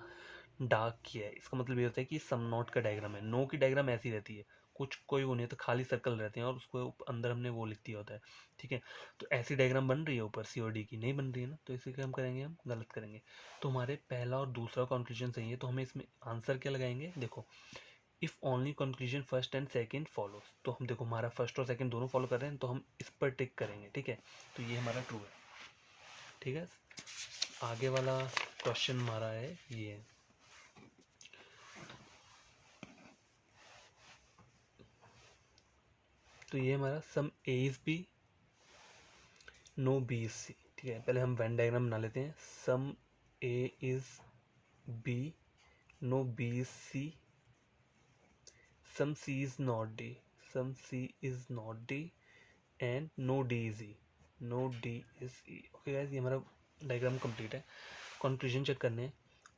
डार्क किया है, इसका मतलब ये होता है कि सम नॉट का डायग्राम है। नो की डायग्राम ऐसी रहती है, कुछ कोई वो नहीं, तो खाली सर्कल रहते हैं और उसको अंदर हमने वो लिख दिया होता है, ठीक है। तो ऐसी डायग्राम बन रही है ऊपर, सी और डी की नहीं बन रही है ना, तो इसी का हम करेंगे, हम गलत करेंगे। तो हमारे पहला और दूसरा कंक्लूजन सही है, तो हमें इसमें आंसर क्या लगाएंगे, देखो if only conclusion first and second follow, तो हम देखो हमारा फर्स्ट और सेकंड दोनों फॉलो कर रहे हैं, तो हम इस पर टिक करेंगे, ठीक है। तो ये हमारा ट्रू है, ठीक है। आगे वाला क्वेश्चन हमारा है ये, तो ये हमारा some A is B, no B is C, ठीक है। पहले हम वेन डायग्राम बना लेते हैं, some A is B, no B is C, some C is not D, some C is not D, and no D is E, no D is E. Okay guys, ये हमारा डायग्राम कंप्लीट है। कंक्लूजन चेक करने हैं,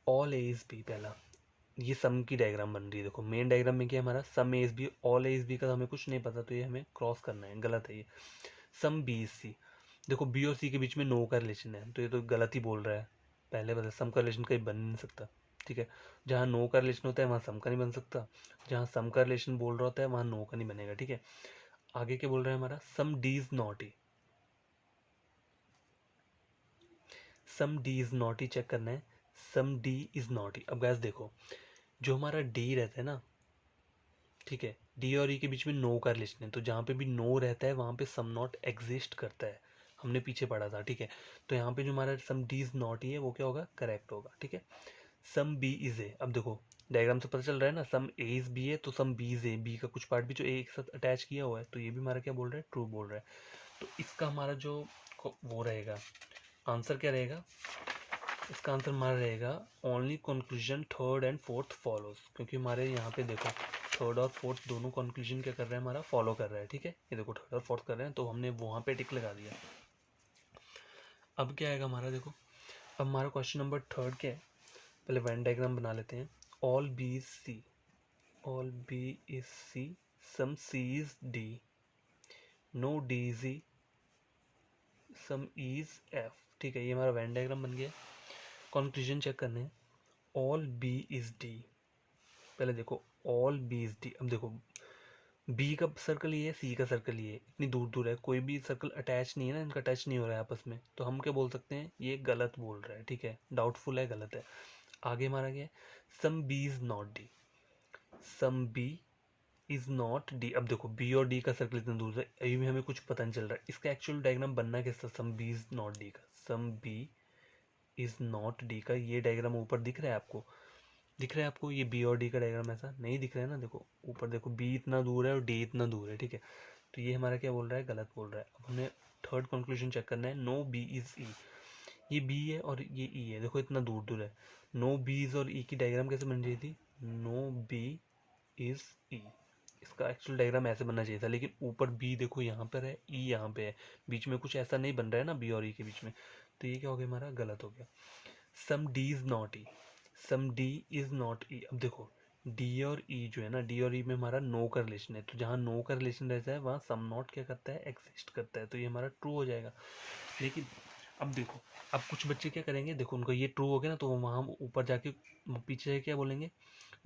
ऑल ए इज बी, पहला ये सम की डायग्राम बन रही है, देखो मेन डायग्राम में क्या है हमारा, some A is B, all A is B का तो हमें कुछ नहीं पता, तो ये हमें क्रॉस करना है, गलत है ये। सम बी इज सी, देखो बी और सी के बीच में नो का रिलेशन है, तो ये तो गलत ही बोल रहा है, पहले बता सम का रिलेशन कहीं बन नहीं सकता, ठीक है। जहाँ नो का रिलेशन होता है वहाँ सम का नहीं बन सकता, जहाँ सम का रिलेशन बोल रहा होता है वहाँ नो का नहीं बनेगा, ठीक है। आगे क्या बोल रहा है हमारा, some D is not E, some D is not E check करना है, some D is not E. अब गैस देखो जो हमारा डी रहता है ना, ठीक है, डी और ई के बीच में नो का रिलेशन है, तो जहाँ पे भी नो रहता है वहाँ पे सम नॉट एग्जिस्ट करता है, हमने पीछे पढ़ा था, ठीक है। तो यहाँ पे जो हमारा सम डी इज नॉट ही है वो क्या होगा, करेक्ट होगा, ठीक है। सम बी इज ए, अब देखो डायग्राम से पता चल रहा है ना, सम ए इज बी है तो some B is A, B का कुछ पार्ट भी जो ए के साथ अटैच किया हुआ है, तो ये भी हमारा क्या बोल रहा है, ट्रू बोल रहा है। तो इसका हमारा जो वो रहेगा आंसर क्या रहेगा, इसका आंसर हमारा रहेगा only conclusion third and fourth follows, क्योंकि हमारे यहाँ पे देखो थर्ड और फोर्थ दोनों कंक्लूजन क्या कर रहा है, हमारा फॉलो कर रहा है। ठीक है, ये देखो थर्ड और फोर्थ कर रहे हैं, तो हमने वहाँ पे टिक लगा दिया। अब क्या आएगा हमारा, देखो अब हमारा क्वेश्चन नंबर थर्ड क्या है, पहले वेन डायग्राम बना लेते हैं। All B is C, all B is C, some C is D, no D is E, some is F. ठीक है, ये हमारा वेन डायग्राम बन गया। कंक्लूजन चेक करने हैं। ऑल बी इज डी, पहले देखो ऑल बी इज डी। अब देखो बी का सर्कल ये है, सी का सर्कल ये है, इतनी दूर दूर है, कोई भी सर्कल अटैच नहीं है ना, इनका टच नहीं हो रहा है आपस में, तो हम क्या बोल सकते हैं, ये गलत बोल रहा है। ठीक है, डाउटफुल है, गलत है। आगे हमारा क्या है, some B is not D, some B is not D. अब देखो बी और डी का सर्कल इतना दूर है, अभी भी हमें कुछ पता नहीं चल रहा है इसका एक्चुअल डायग्राम बनना कैसा, some B is not D का, some B is not D का ये डायग्राम ऊपर दिख रहा है आपको, दिख रहा है आपको ये बी और डी का डायग्राम, ऐसा नहीं दिख रहा है ना, देखो ऊपर देखो बी इतना दूर है और डी इतना दूर है। ठीक है, तो ये हमारा क्या बोल रहा है, गलत बोल रहा है। अब हमें थर्ड कंक्लूजन चेक करना है। नो बी इज ई, ये बी है और ये ई है, देखो इतना दूर दूर है। नो बी इज और ई की डायग्राम कैसे बन रही थी, नो बी इज ई, इसका एक्चुअल डायग्राम ऐसे बनना चाहिए था, लेकिन ऊपर बी देखो यहाँ पर है, ई यहाँ पे है, बीच में कुछ ऐसा नहीं बन रहा है ना बी और ई के बीच में, तो ये क्या हो गया, हमारा गलत हो गया। Some D is not E, some D is not E. अब देखो डी और ई जो है ना, डी और ई में हमारा नो का रिलेशन है, तो जहाँ नो का रिलेशन रहता है वहाँ सम नॉट क्या करता है, एग्जिस्ट करता है, तो ये हमारा ट्रू हो जाएगा। लेकिन अब देखो, अब कुछ बच्चे क्या करेंगे, देखो उनको ये ट्रू हो गया ना, तो वहाँ ऊपर जाके पीछे जाके क्या बोलेंगे,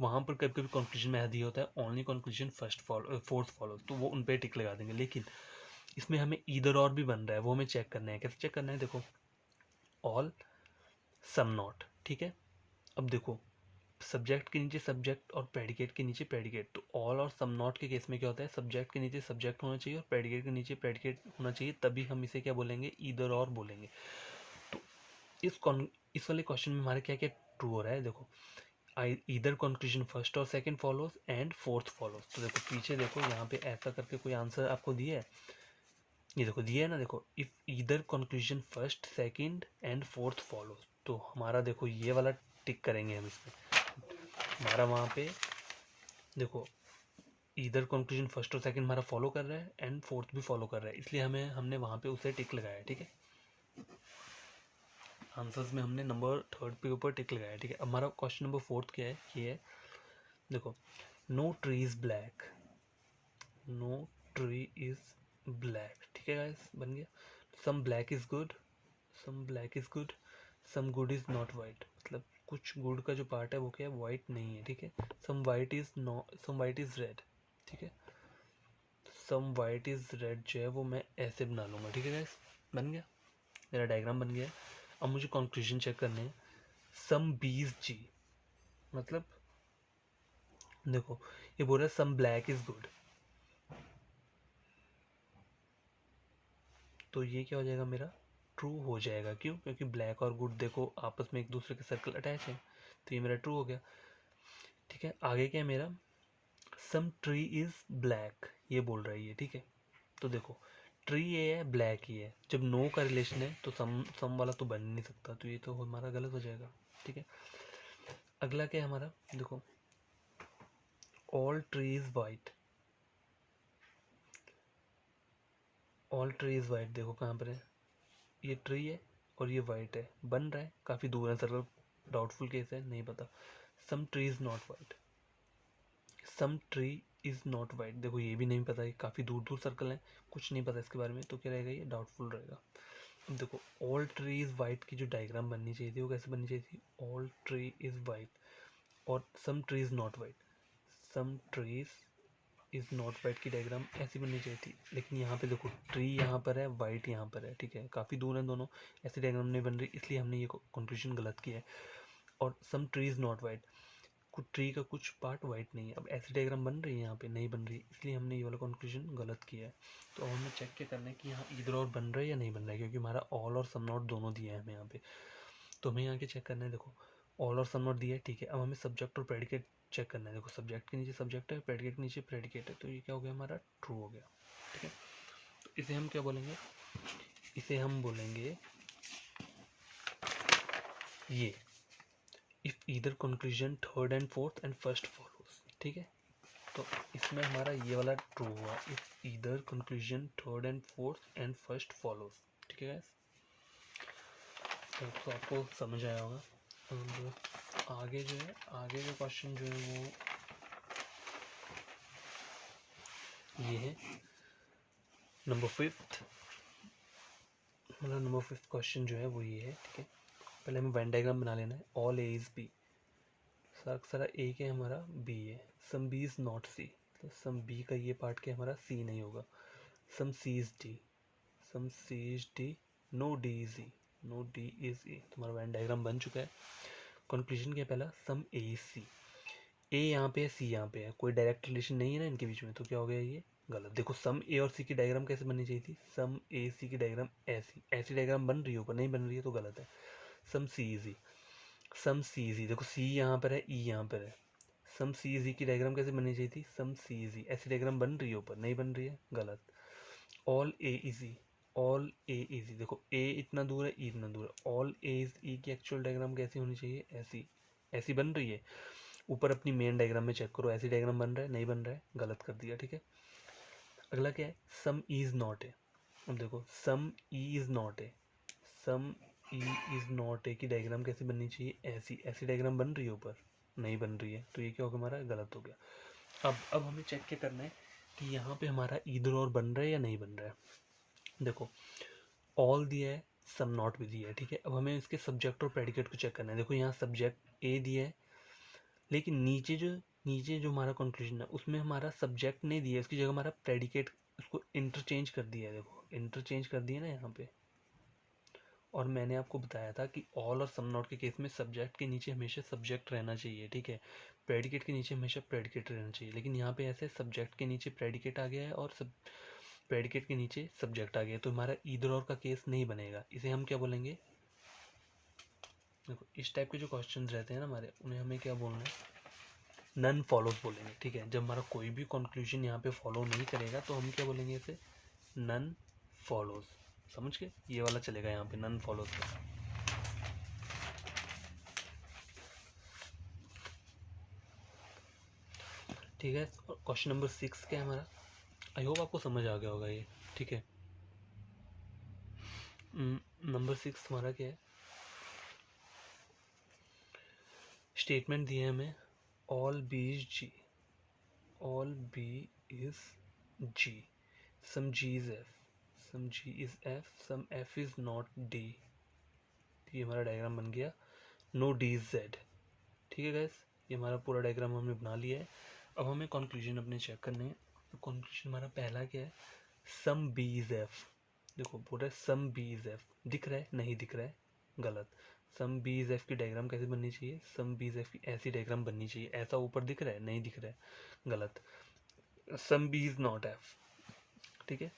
वहाँ पर कभी कभी कंक्लूजन में दिया होता है only conclusion first follow fourth follow, तो वो उन पर टिक लगा देंगे। लेकिन इसमें हमें ईदर और भी बन रहा है, वो हमें चेक करना है। कैसे चेक करना है, देखो ऑल सम नॉट। ठीक है, अब देखो सब्जेक्ट के नीचे सब्जेक्ट और प्रेडिकेट के नीचे प्रेडिकेट, तो ऑल और सम नॉट के केस में क्या होता है, सब्जेक्ट के नीचे सब्जेक्ट होना चाहिए और प्रेडिकेट के नीचे प्रेडिकेट होना चाहिए, तभी हम इसे क्या बोलेंगे, ईदर और बोलेंगे। तो इस वाले क्वेश्चन में हमारे क्या क्या ट्रू हो रहा है, देखो ईदर कंक्लूजन फर्स्ट और second follows and fourth follows. तो देखो पीछे देखो यहाँ पे ऐसा करके कोई आंसर आपको दिया है, ये देखो दिया है ना, देखो if either conclusion first second and fourth follows, तो हमारा देखो ये वाला टिक करेंगे हम इसमें, हमारा वहाँ पे देखो ईदर कंक्लूजन फर्स्ट और सेकंड हमारा फॉलो कर रहा है एंड फोर्थ भी फॉलो कर रहा है, इसलिए हमने वहाँ पे उसे टिक लगाया। ठीक है, आंसर्स में हमने नंबर थर्ड पे ऊपर टिक लगाया। ठीक है, अब हमारा क्वेश्चन नंबर फोर्थ क्या है, ये है देखो no tree is black, no tree is black. ठीक है गाइस, बन गया। Some black is good, some black is good, some good is not white, मतलब कुछ गुड का जो पार्ट है वो क्या है, वाइट नहीं है। ठीक है, some white is some white is red. ठीक है, सम वाइट इज रेड जो है वो मैं ऐसे बना लूंगा। ठीक है गाइस, बन गया, मेरा डायग्राम बन गया है। अब मुझे कंक्लूजन चेक करने हैं। सम बी इज जी, मतलब देखो ये बोल रहा है सम ब्लैक इज गुड, तो ये क्या हो जाएगा, मेरा ट्रू हो जाएगा। क्यों, क्योंकि ब्लैक और गुड देखो आपस में एक दूसरे के सर्कल अटैच है, तो ये मेरा ट्रू हो गया। ठीक है, आगे क्या है मेरा, सम ट्री इज ब्लैक, ये बोल रहा है ये। ठीक है, तो देखो ट्री ये है, ब्लैक ही है, जब नो का रिलेशन है तो सम वाला तो बन नहीं सकता, तो ये तो हमारा गलत हो जाएगा। ठीक है, अगला क्या है हमारा, देखो all tree is white, all tree is white, देखो कहाँ पर है, ये ट्री है और ये वाइट है, बन रहा है, काफ़ी दूर है सर्कल, डाउटफुल केस है, नहीं पता। Some tree is not white, some tree is not white, देखो ये भी नहीं पता, ये काफ़ी दूर दूर सर्कल है, कुछ नहीं पता इसके बारे में, तो क्या रहेगा, ये डाउटफुल रहेगा। अब देखो ऑल ट्री इज वाइट की जो डायग्राम बननी चाहिए थी वो कैसे बननी चाहिए थी, ऑल ट्री इज वाइट और some tree is not white, some trees is not white की डायग्राम ऐसी बननी चाहिए थी, लेकिन यहाँ पे देखो ट्री यहाँ पर है, वाइट यहाँ पर है। ठीक है, काफ़ी दूर है दोनों, ऐसी डायग्राम नहीं बन रही, इसलिए हमने ये कंक्लूजन गलत किया है। और some tree is not white, कुछ ट्री का कुछ पार्ट वाइट नहीं है, अब ऐसी डायग्राम बन रही है, यहाँ पे नहीं बन रही, इसलिए हमने ये वाला कंक्लूजन गलत किया है। तो हमें चेक क्या करना है कि यहाँ इधर और बन रहा है या नहीं बन रहा है, क्योंकि हमारा ऑल और सम नॉट दोनों दिया है हमें यहाँ पे, तो हमें यहाँ के चेक करना है। देखो ऑल और सम नॉट दिया है, ठीक है। अब हमें सब्जेक्ट और प्रेडिकेट चेक करना है। देखो सब्जेक्ट के नीचे सब्जेक्ट है, प्रेडिकेट के नीचे प्रेडिकेट है, तो ये क्या हो गया हमारा, ट्रू हो गया, ठीक है। तो इसे हम क्या बोलेंगे, इसे हम बोलेंगे ये, if either conclusion third and fourth and first follows, ठीक है। तो इसमें हमारा ये वाला ट्रू हुआ, if either conclusion third and fourth and first follows, ठीक है। तो आपको समझ आया होगा। आगे जो है, आगे जो क्वेश्चन जो है वो ये है नंबर फिफ्थ, मतलब नंबर फिफ्थ क्वेश्चन जो है वो ये है, ठीक है। पहले हमें वेन डायग्राम बना लेना है। ऑल ए इज बी, सारा ए के हमारा बी है, सम बी इज नॉट सी, तो सम बी का ये पार्ट के हमारा सी नहीं होगा। Some C is D, some C is D, no D is E, no D is E, तुम्हारा वेन डायग्राम बन चुका है। कंक्लूजन क्या पहला, सम ए इज सी, ए यहाँ पे है सी यहाँ पे है, कोई डायरेक्ट रिलेशन नहीं है ना इनके बीच में, तो क्या हो गया ये गलत। देखो सम ए और सी की डायग्राम कैसे बननी चाहिए थी, सम ए सी की डायग्राम ऐसी, ऐसी डायग्राम बन रही है, ऊपर नहीं बन रही है तो गलत है। सम C is E, some C is E, देखो सी यहाँ पर है, ई यहाँ पर है, सम सी इज ई की डायग्राम कैसे बननी चाहिए थी, सम सी इज ई, ऐसी डायग्राम बन रही है ऊपर, नहीं बन रही है, गलत। All A is E, all A is E, देखो ए इतना दूर है, ई इतना दूर है, ऑल ए इज ई की एक्चुअल डायग्राम कैसी होनी चाहिए, ऐसी, ऐसी बन रही है। ऊपर अपनी मेन डायग्राम में चेक करो, ऐसी डायग्राम बन रहा है, नहीं बन रहा है, गलत कर दिया, ठीक है। अगला क्या है, सम ई इज नॉट है। अब देखो सम ई इज नॉट है, सम ई इज नॉट ए की डायग्राम कैसे बननी चाहिए, ऐसी, ऐसी डायग्राम बन रही है ऊपर, नहीं बन रही है, तो ये क्या होगा हमारा, गलत हो गया। अब हमें चेक क्या करना है कि यहाँ पे हमारा इधर और बन रहा है या नहीं बन रहा है। देखो ऑल दिया है, सम नॉट भी दिया है, ठीक है। अब हमें इसके सब्जेक्ट और प्रेडिकेट को चेक करना है। देखो यहाँ सब्जेक्ट ए दिया है, लेकिन नीचे जो हमारा कंक्लूजन है उसमें हमारा सब्जेक्ट नहीं दिया है, उसकी जगह हमारा प्रेडिकेट उसको इंटरचेंज कर दिया है। देखो इंटरचेंज कर दिया ना यहाँ पे। और मैंने आपको बताया था कि ऑल और सम नॉट के केस में सब्जेक्ट के नीचे हमेशा सब्जेक्ट रहना चाहिए, ठीक है। प्रेडिकेट के नीचे हमेशा प्रेडिकेट रहना चाहिए, लेकिन यहाँ पे ऐसे सब्जेक्ट के नीचे प्रेडिकेट आ गया है और सब प्रेडिकेट के नीचे सब्जेक्ट आ गया है, तो हमारा ईदर और का केस नहीं बनेगा। इसे हम क्या बोलेंगे, देखो इस टाइप के जो क्वेश्चन रहते हैं ना हमारे, उन्हें हमें क्या बोलना है, नन फॉलोज बोलेंगे, ठीक है। जब हमारा कोई भी कंक्लूजन यहाँ पे फॉलो नहीं करेगा तो हम क्या बोलेंगे इसे, नन फॉलोज, समझ के, ये वाला चलेगा यहाँ पे नन फॉलोज का। ठीक है, क्वेश्चन नंबर 6 क्या है हमारा, आई होप आपको समझ आ गया होगा ये, ठीक है। नंबर 6 हमारा क्या है, स्टेटमेंट दिए हमें, all B is G, all B is G, some G is F, some G is F, some F is not D, ये हमारा डायग्राम बन गया। नो डी इज जेड, ठीक है गैस, ये हमारा पूरा डायग्राम हमने बना लिया है। अब हमें कंक्लूजन अपने चेक करने हैं। तो कंक्लूजन हमारा पहला क्या है, सम बी इज एफ, देखो बोल रहा है सम बी इज एफ, दिख रहा है, नहीं दिख रहा है, गलत। सम बी इज एफ की डायग्राम कैसे बननी चाहिए, सम बी इज एफ की ऐसी डायग्राम बननी चाहिए, ऐसा ऊपर दिख रहा है, नहीं दिख रहा है, गलत। Some B is not F, ठीक है।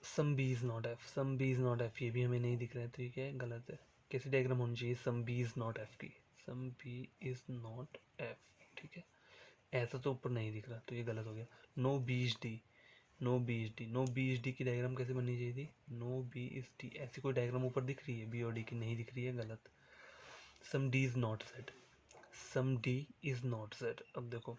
Some B is not F, some B is not F, ये भी हमें नहीं दिख रहा है, तो ये क्या है, गलत है। कैसी डायग्राम होनी चाहिए, some B is not F की, some B is not F, ठीक है। ऐसा तो ऊपर नहीं दिख रहा, तो ये गलत हो गया। No B is D, no B is D, no B is D की डायग्राम कैसे बननी चाहिए थी, नो बी इज डी, ऐसी कोई डायग्राम ऊपर दिख रही है बी और डी की, नहीं दिख रही है, गलत। Some D is not set, some D is not set, अब देखो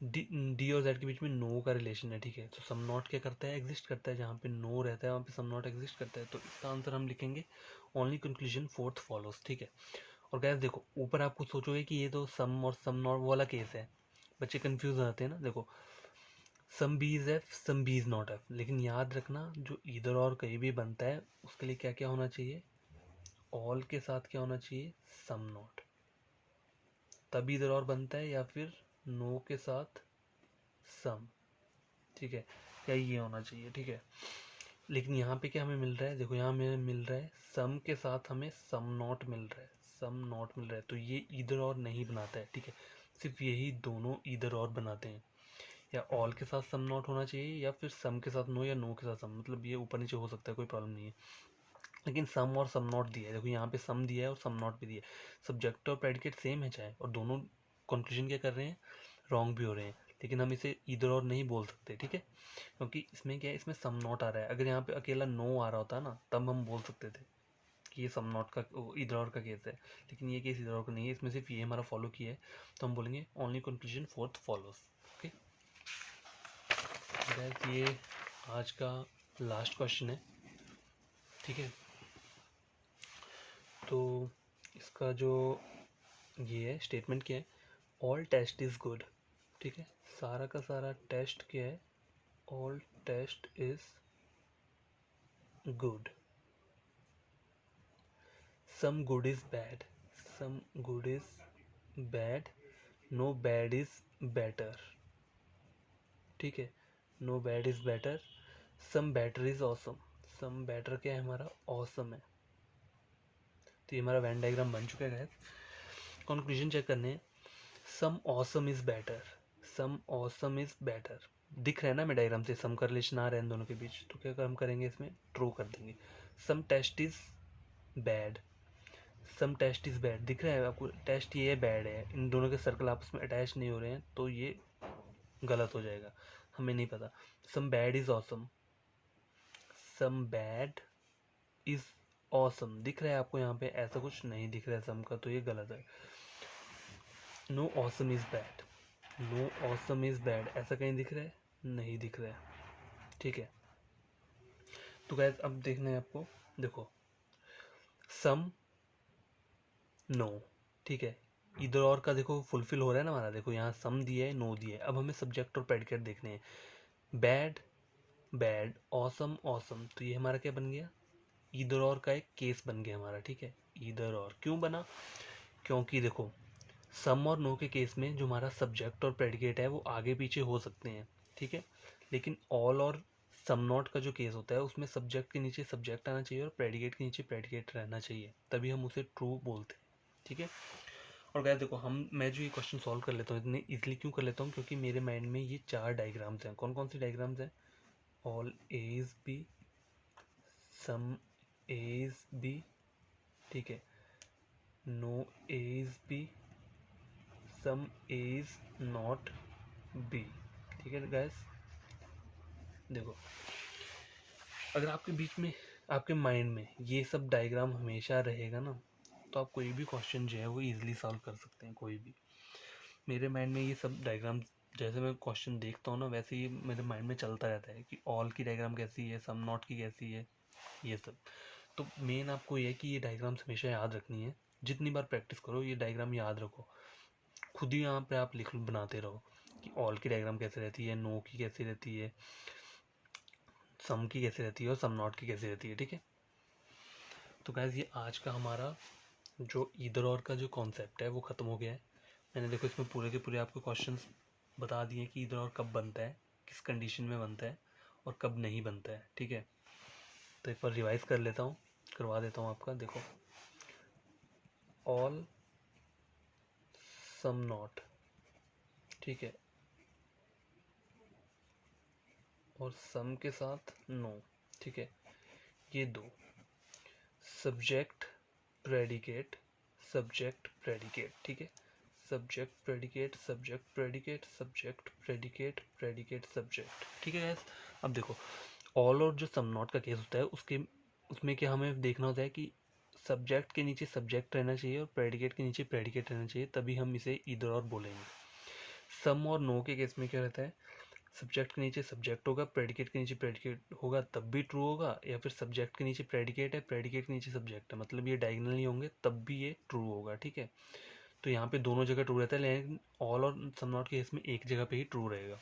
डी और जेड के बीच में नो का रिलेशन है, ठीक है। तो सम नॉट क्या करता है, एग्जिस्ट करता है, जहाँ पे नो रहता है वहाँ पे सम नॉट एग्जिस्ट करता है, तो इसका आंसर हम लिखेंगे ओनली कंक्लूजन फोर्थ फॉलोज, ठीक है। और गैस देखो ऊपर आप कुछ सोचोगे कि ये तो सम और सम नॉट वाला केस है, बच्चे कंफ्यूज हो जाते हैं ना। देखो some B is F, some B is not F, लेकिन याद रखना जो इधर और कहीं भी बनता है उसके लिए क्या क्या होना चाहिए, ऑल के साथ क्या होना चाहिए, सम नॉट, तभी इधर और बनता है, या फिर नो के साथ सम, ठीक है, या ये होना चाहिए, ठीक है। लेकिन यहाँ पे क्या हमें मिल रहा है, देखो यहाँ हमें मिल रहा है सम के साथ हमें सम नॉट मिल रहा है, सम नॉट मिल रहा है, तो ये इधर और नहीं बनाता है, ठीक है। सिर्फ यही दोनों इधर और बनाते हैं, या ऑल के साथ सम नॉट होना चाहिए, या फिर सम के साथ नो, या नो के साथ सम, मतलब ये ऊपर नीचे हो सकता है, कोई प्रॉब्लम नहीं है। लेकिन सम और सम नॉट दिया है, देखो यहाँ पे सम दिया है और सम नॉट भी दिया है, सब्जेक्ट और प्रेडिकेट सेम है चाहे, और दोनों कंक्लूजन क्या कर रहे हैं, रॉन्ग भी हो रहे हैं, लेकिन हम इसे इधर और नहीं बोल सकते, ठीक है, क्योंकि इसमें क्या है, इसमें सम नॉट आ रहा है। अगर यहाँ पे अकेला नो आ रहा होता ना, तब हम बोल सकते थे कि ये सम नॉट का इधर और का केस है, लेकिन ये केस इधर और का नहीं है, इसमें सिर्फ ये हमारा फॉलो किया है, तो हम बोलेंगे only conclusion fourth follows. Okay guys, ये आज का लास्ट क्वेश्चन है, ठीक है। तो इसका जो ये है स्टेटमेंट क्या है, ऑल टेस्ट इज़ गुड, ठीक है, सारा का सारा टेस्ट क्या है, all test is good, some good is bad, some good is bad, no bad is better, ठीक है, no bad is better, some better is awesome, some better क्या है हमारा, ऑसम है। तो ये हमारा वेन डायग्राम बन चुका है। कंक्लूजन चेक करने हैं, some awesome is better, some awesome is better, दिख रहा है ना मैं डायग्राम से, सम का रिलेशन आ रहा है इन दोनों के बीच, तो क्या हम करेंगे, इसमें ट्रू कर देंगे। Some test is bad, some test is bad, दिख रहा है आपको, टेस्ट ये है, बैड है, इन दोनों के सर्कल आपस में अटैच नहीं हो रहे हैं, तो ये गलत हो जाएगा, हमें नहीं पता। Some bad is awesome, some bad is awesome, दिख रहा है आपको यहाँ पे, ऐसा कुछ नहीं दिख रहा है सम का, तो ये गलत है। No awesome is bad, no awesome is bad, ऐसा कहीं दिख रहा है, नहीं दिख रहा है, ठीक है। तो गैस अब देखना है आपको, देखो सम नो, ठीक है, इधर और का देखो फुलफिल हो रहा है ना हमारा, देखो यहाँ सम दिया है, नो दिया है, अब हमें सब्जेक्ट और प्रेडिकेट देखने हैं, बैड बैड, ऑसम ऑसम, तो ये हमारा क्या बन गया, इधर और का एक केस बन गया हमारा, ठीक है। इधर और क्यों बना, क्योंकि देखो सम और नो के केस में जो हमारा सब्जेक्ट और प्रेडिकेट है वो आगे पीछे हो सकते हैं, ठीक है, लेकिन ऑल और सम नॉट का जो केस होता है उसमें सब्जेक्ट के नीचे सब्जेक्ट आना चाहिए और प्रेडिकेट के नीचे प्रेडिकेट रहना चाहिए, तभी हम उसे ट्रू बोलते हैं, ठीक है। और गाइस देखो, मैं जो ये क्वेश्चन सॉल्व कर लेता हूँ इतने इजीली क्यों कर लेता हूँ, क्योंकि मेरे माइंड में ये 4 डायग्राम्स हैं। कौन कौन सी डायग्राम्स हैं, all A is B, some A is B, ठीक है, no A is B, some A is not B, ठीक है गाइस। देखो, अगर आपके बीच में, आपके माइंड में ये सब डायग्राम हमेशा रहेगा ना, तो आप कोई भी क्वेश्चन जो है वो इजीली सॉल्व कर सकते हैं, कोई भी। मेरे माइंड में ये सब डायग्राम, जैसे मैं क्वेश्चन देखता हूँ ना, वैसे ही मेरे माइंड में चलता रहता है कि ऑल की डायग्राम कैसी है, सम नॉट की कैसी है, ये सब। तो मेन आपको ये है कि ये डायग्राम्स हमेशा याद रखनी है, जितनी बार प्रैक्टिस करो ये डायग्राम याद रखो, खुद ही यहाँ पे आप लिख बनाते रहो कि ऑल की डायग्राम कैसे रहती है, नो की कैसी रहती है, सम की कैसे रहती है और सम नॉट की कैसे रहती है, ठीक है। तो गाइस ये आज का हमारा जो इधर और का जो कॉन्सेप्ट है वो ख़त्म हो गया है। मैंने देखो इसमें पूरे के पूरे आपको क्वेश्चंस बता दिए कि इधर और कब बनता है, किस कंडीशन में बनता है और कब नहीं बनता है, ठीक है। तो एक बार रिवाइज कर लेता हूँ, करवा देता हूँ आपका। देखो, ऑल सम नॉट, ठीक है, और सम के साथ नो, ठीक है, ये दो, सब्जेक्ट प्रेडिकेट, सब्जेक्ट प्रेडिकेट, ठीक है, subject predicate, subject predicate, subject predicate, predicate subject, ठीक है गाइस। अब देखो, ऑल और जो सम नॉट का केस होता है उसके, उसमें क्या हमें देखना होता है कि सब्जेक्ट के नीचे सब्जेक्ट रहना चाहिए और प्रेडिकेट के नीचे प्रेडिकेट रहना चाहिए, तभी हम इसे इधर और बोलेंगे। सम और नो के केस में क्या रहता है, सब्जेक्ट के नीचे सब्जेक्ट होगा, प्रेडिकेट के नीचे प्रेडिकेट होगा, तब भी ट्रू होगा, या फिर सब्जेक्ट के नीचे प्रेडिकेट है, प्रेडिकेट के नीचे सब्जेक्ट है, मतलब ये डायगोनली होंगे, तब भी ये ट्रू होगा, ठीक है। तो यहाँ पे दोनों जगह ट्रू रहता है, लेकिन ऑल और सम नॉट के केस में एक जगह पे ही ट्रू रहेगा।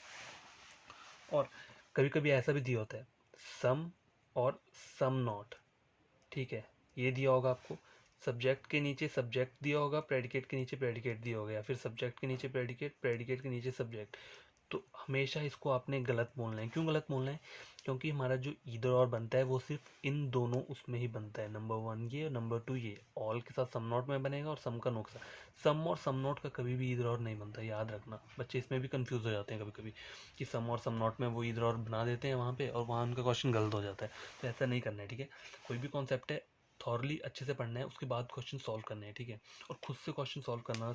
और कभी कभी ऐसा भी दिया होता है, सम और सम नॉट, ठीक है, ये दिया होगा आपको, सब्जेक्ट के नीचे सब्जेक्ट दिया होगा, प्रेडिकेट के नीचे प्रेडिकेट दिया होगा, या फिर सब्जेक्ट के नीचे प्रेडिकेट, प्रेडिकेट के नीचे सब्जेक्ट, तो हमेशा इसको आपने गलत बोलना है। क्यों गलत बोलना है? क्योंकि हमारा जो ईदर और बनता है वो सिर्फ इन दोनों उसमें ही बनता है, नंबर 1 ये और नंबर 2 ये। ऑल के साथ सम नॉट में बनेगा और सम का नो के साथ। सम और सम नॉट का कभी भी ईदर और नहीं बनता, याद रखना। बच्चे इसमें भी कंफ्यूज हो जाते हैं कभी कभी कि सम और सम नॉट में वो ईदर और बना देते हैं वहाँ पे, और वहाँ उनका क्वेश्चन गलत हो जाता है। तो ऐसा नहीं करना है, ठीक है। कोई भी कॉन्सेप्ट है थॉरली अच्छे से पढ़ना है, उसके बाद क्वेश्चन सॉल्व करने हैं, ठीक है। और खुद से क्वेश्चन सॉल्व करना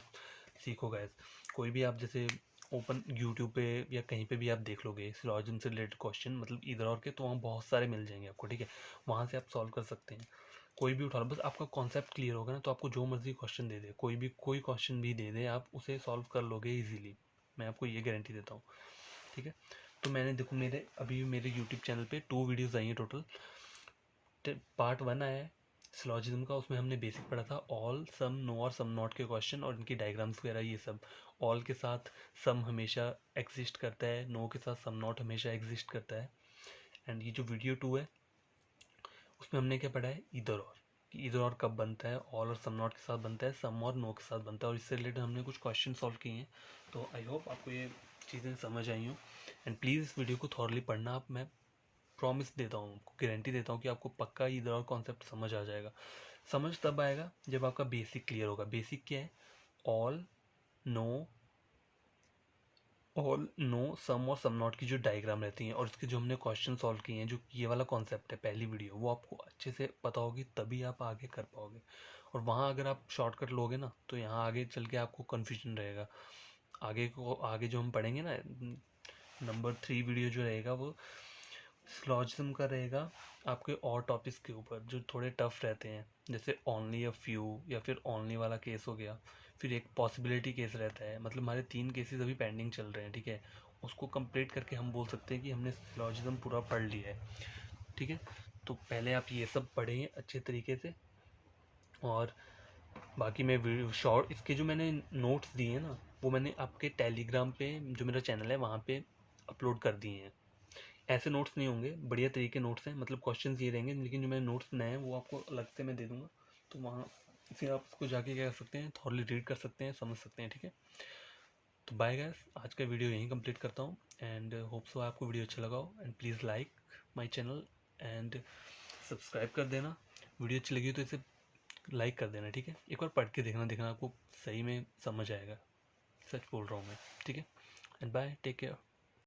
सीखो गाइस। कोई भी आप जैसे ओपन यूट्यूब पे या कहीं पे भी आप देख लोगे सिलॉजिज्म से रिलेटेड क्वेश्चन, मतलब इधर और के, तो वहाँ बहुत सारे मिल जाएंगे आपको, ठीक है। वहाँ से आप सॉल्व कर सकते हैं, कोई भी उठा लो। बस आपका कॉन्सेप्ट क्लियर होगा ना, तो आपको जो मर्जी क्वेश्चन दे दे, कोई क्वेश्चन भी दे दे, आप उसे सॉल्व कर लोगे इजीली। मैं आपको ये गारंटी देता हूँ, ठीक है। तो मैंने देखो मेरे यूट्यूब चैनल पे 2 वीडियोज़ आई हैं टोटल। पार्ट 1 आया है सिलॉजिज्म का, उसमें हमने बेसिक पढ़ा था, ऑल सम नो और सम नॉट के क्वेश्चन और इनकी डायग्राम्स वगैरह ये सब। ऑल के साथ सम हमेशा एग्जिस्ट करता है, नो के साथ सम नॉट हमेशा एग्जिस्ट करता है। एंड ये जो वीडियो 2 है उसमें हमने क्या पढ़ा है, इधर और, कि इधर और कब बनता है, ऑल और सम नॉट के साथ बनता है, सम और नो के साथ बनता है, और इससे रिलेटेड हमने कुछ क्वेश्चन सॉल्व किए हैं। तो आई होप आपको ये चीज़ें समझ आई हूँ। एंड प्लीज़ इस वीडियो को थॉरली पढ़ना आप। मैं प्रॉमिस देता हूँ, गारंटी देता हूँ कि आपको पक्का इधर और कॉन्सेप्ट समझ आ जाएगा। समझ तब आएगा जब आपका बेसिक क्लियर होगा। बेसिक क्या है? All no, all no some और सम नॉट की जो डायग्राम रहती हैं और इसके जो हमने क्वेश्चन सॉल्व किए हैं, जो ये वाला कॉन्सेप्ट है पहली वीडियो, वो आपको अच्छे से पता होगी, तभी आप आगे कर पाओगे। और वहाँ अगर आप शॉर्टकट लोगे ना, तो यहाँ आगे चल के आपको कन्फ्यूजन रहेगा। आगे जो हम पढ़ेंगे ना, नंबर 3 वीडियो जो रहेगा वो सिलॉजिज्म का रहेगा, आपके और टॉपिक्स के ऊपर जो थोड़े टफ रहते हैं, जैसे ओनली अ फ्यू या फिर ओनली वाला केस हो गया। फिर एक पॉसिबिलिटी केस रहता है, मतलब हमारे 3 केसेस अभी पेंडिंग चल रहे हैं, ठीक है। उसको कंप्लीट करके हम बोल सकते हैं कि हमने सिलॉजिज्म पूरा पढ़ लिया है, ठीक है। तो पहले आप ये सब पढ़ें अच्छे तरीके से, और बाकी मैं वीडियो शॉर्ट इसके जो मैंने नोट्स दिए हैं ना, वो मैंने आपके टेलीग्राम पे जो मेरा चैनल है वहाँ पे अपलोड कर दिए हैं। ऐसे नोट्स नहीं होंगे, बढ़िया तरीके नोट्स हैं, मतलब क्वेश्चंस ये रहेंगे, लेकिन जो मैंने नोट्स बनाए हैं वो आपको अलग से मैं दे दूंगा। तो वहाँ फिर आप उसको जाके क्या कर सकते हैं, थॉरली रीड कर सकते हैं, समझ सकते हैं, ठीक है। तो बाय गाइस, आज का वीडियो यहीं कंप्लीट करता हूँ। एंड होप सो आपको वीडियो अच्छा लगा हो। And please like my channel and subscribe कर देना। वीडियो अच्छी लगी तो इसे लाइक कर देना, ठीक है। एक बार पढ़ के देखना आपको सही में समझ आएगा। सच बोल रहा हूँ मैं, ठीक है। And bye, take care.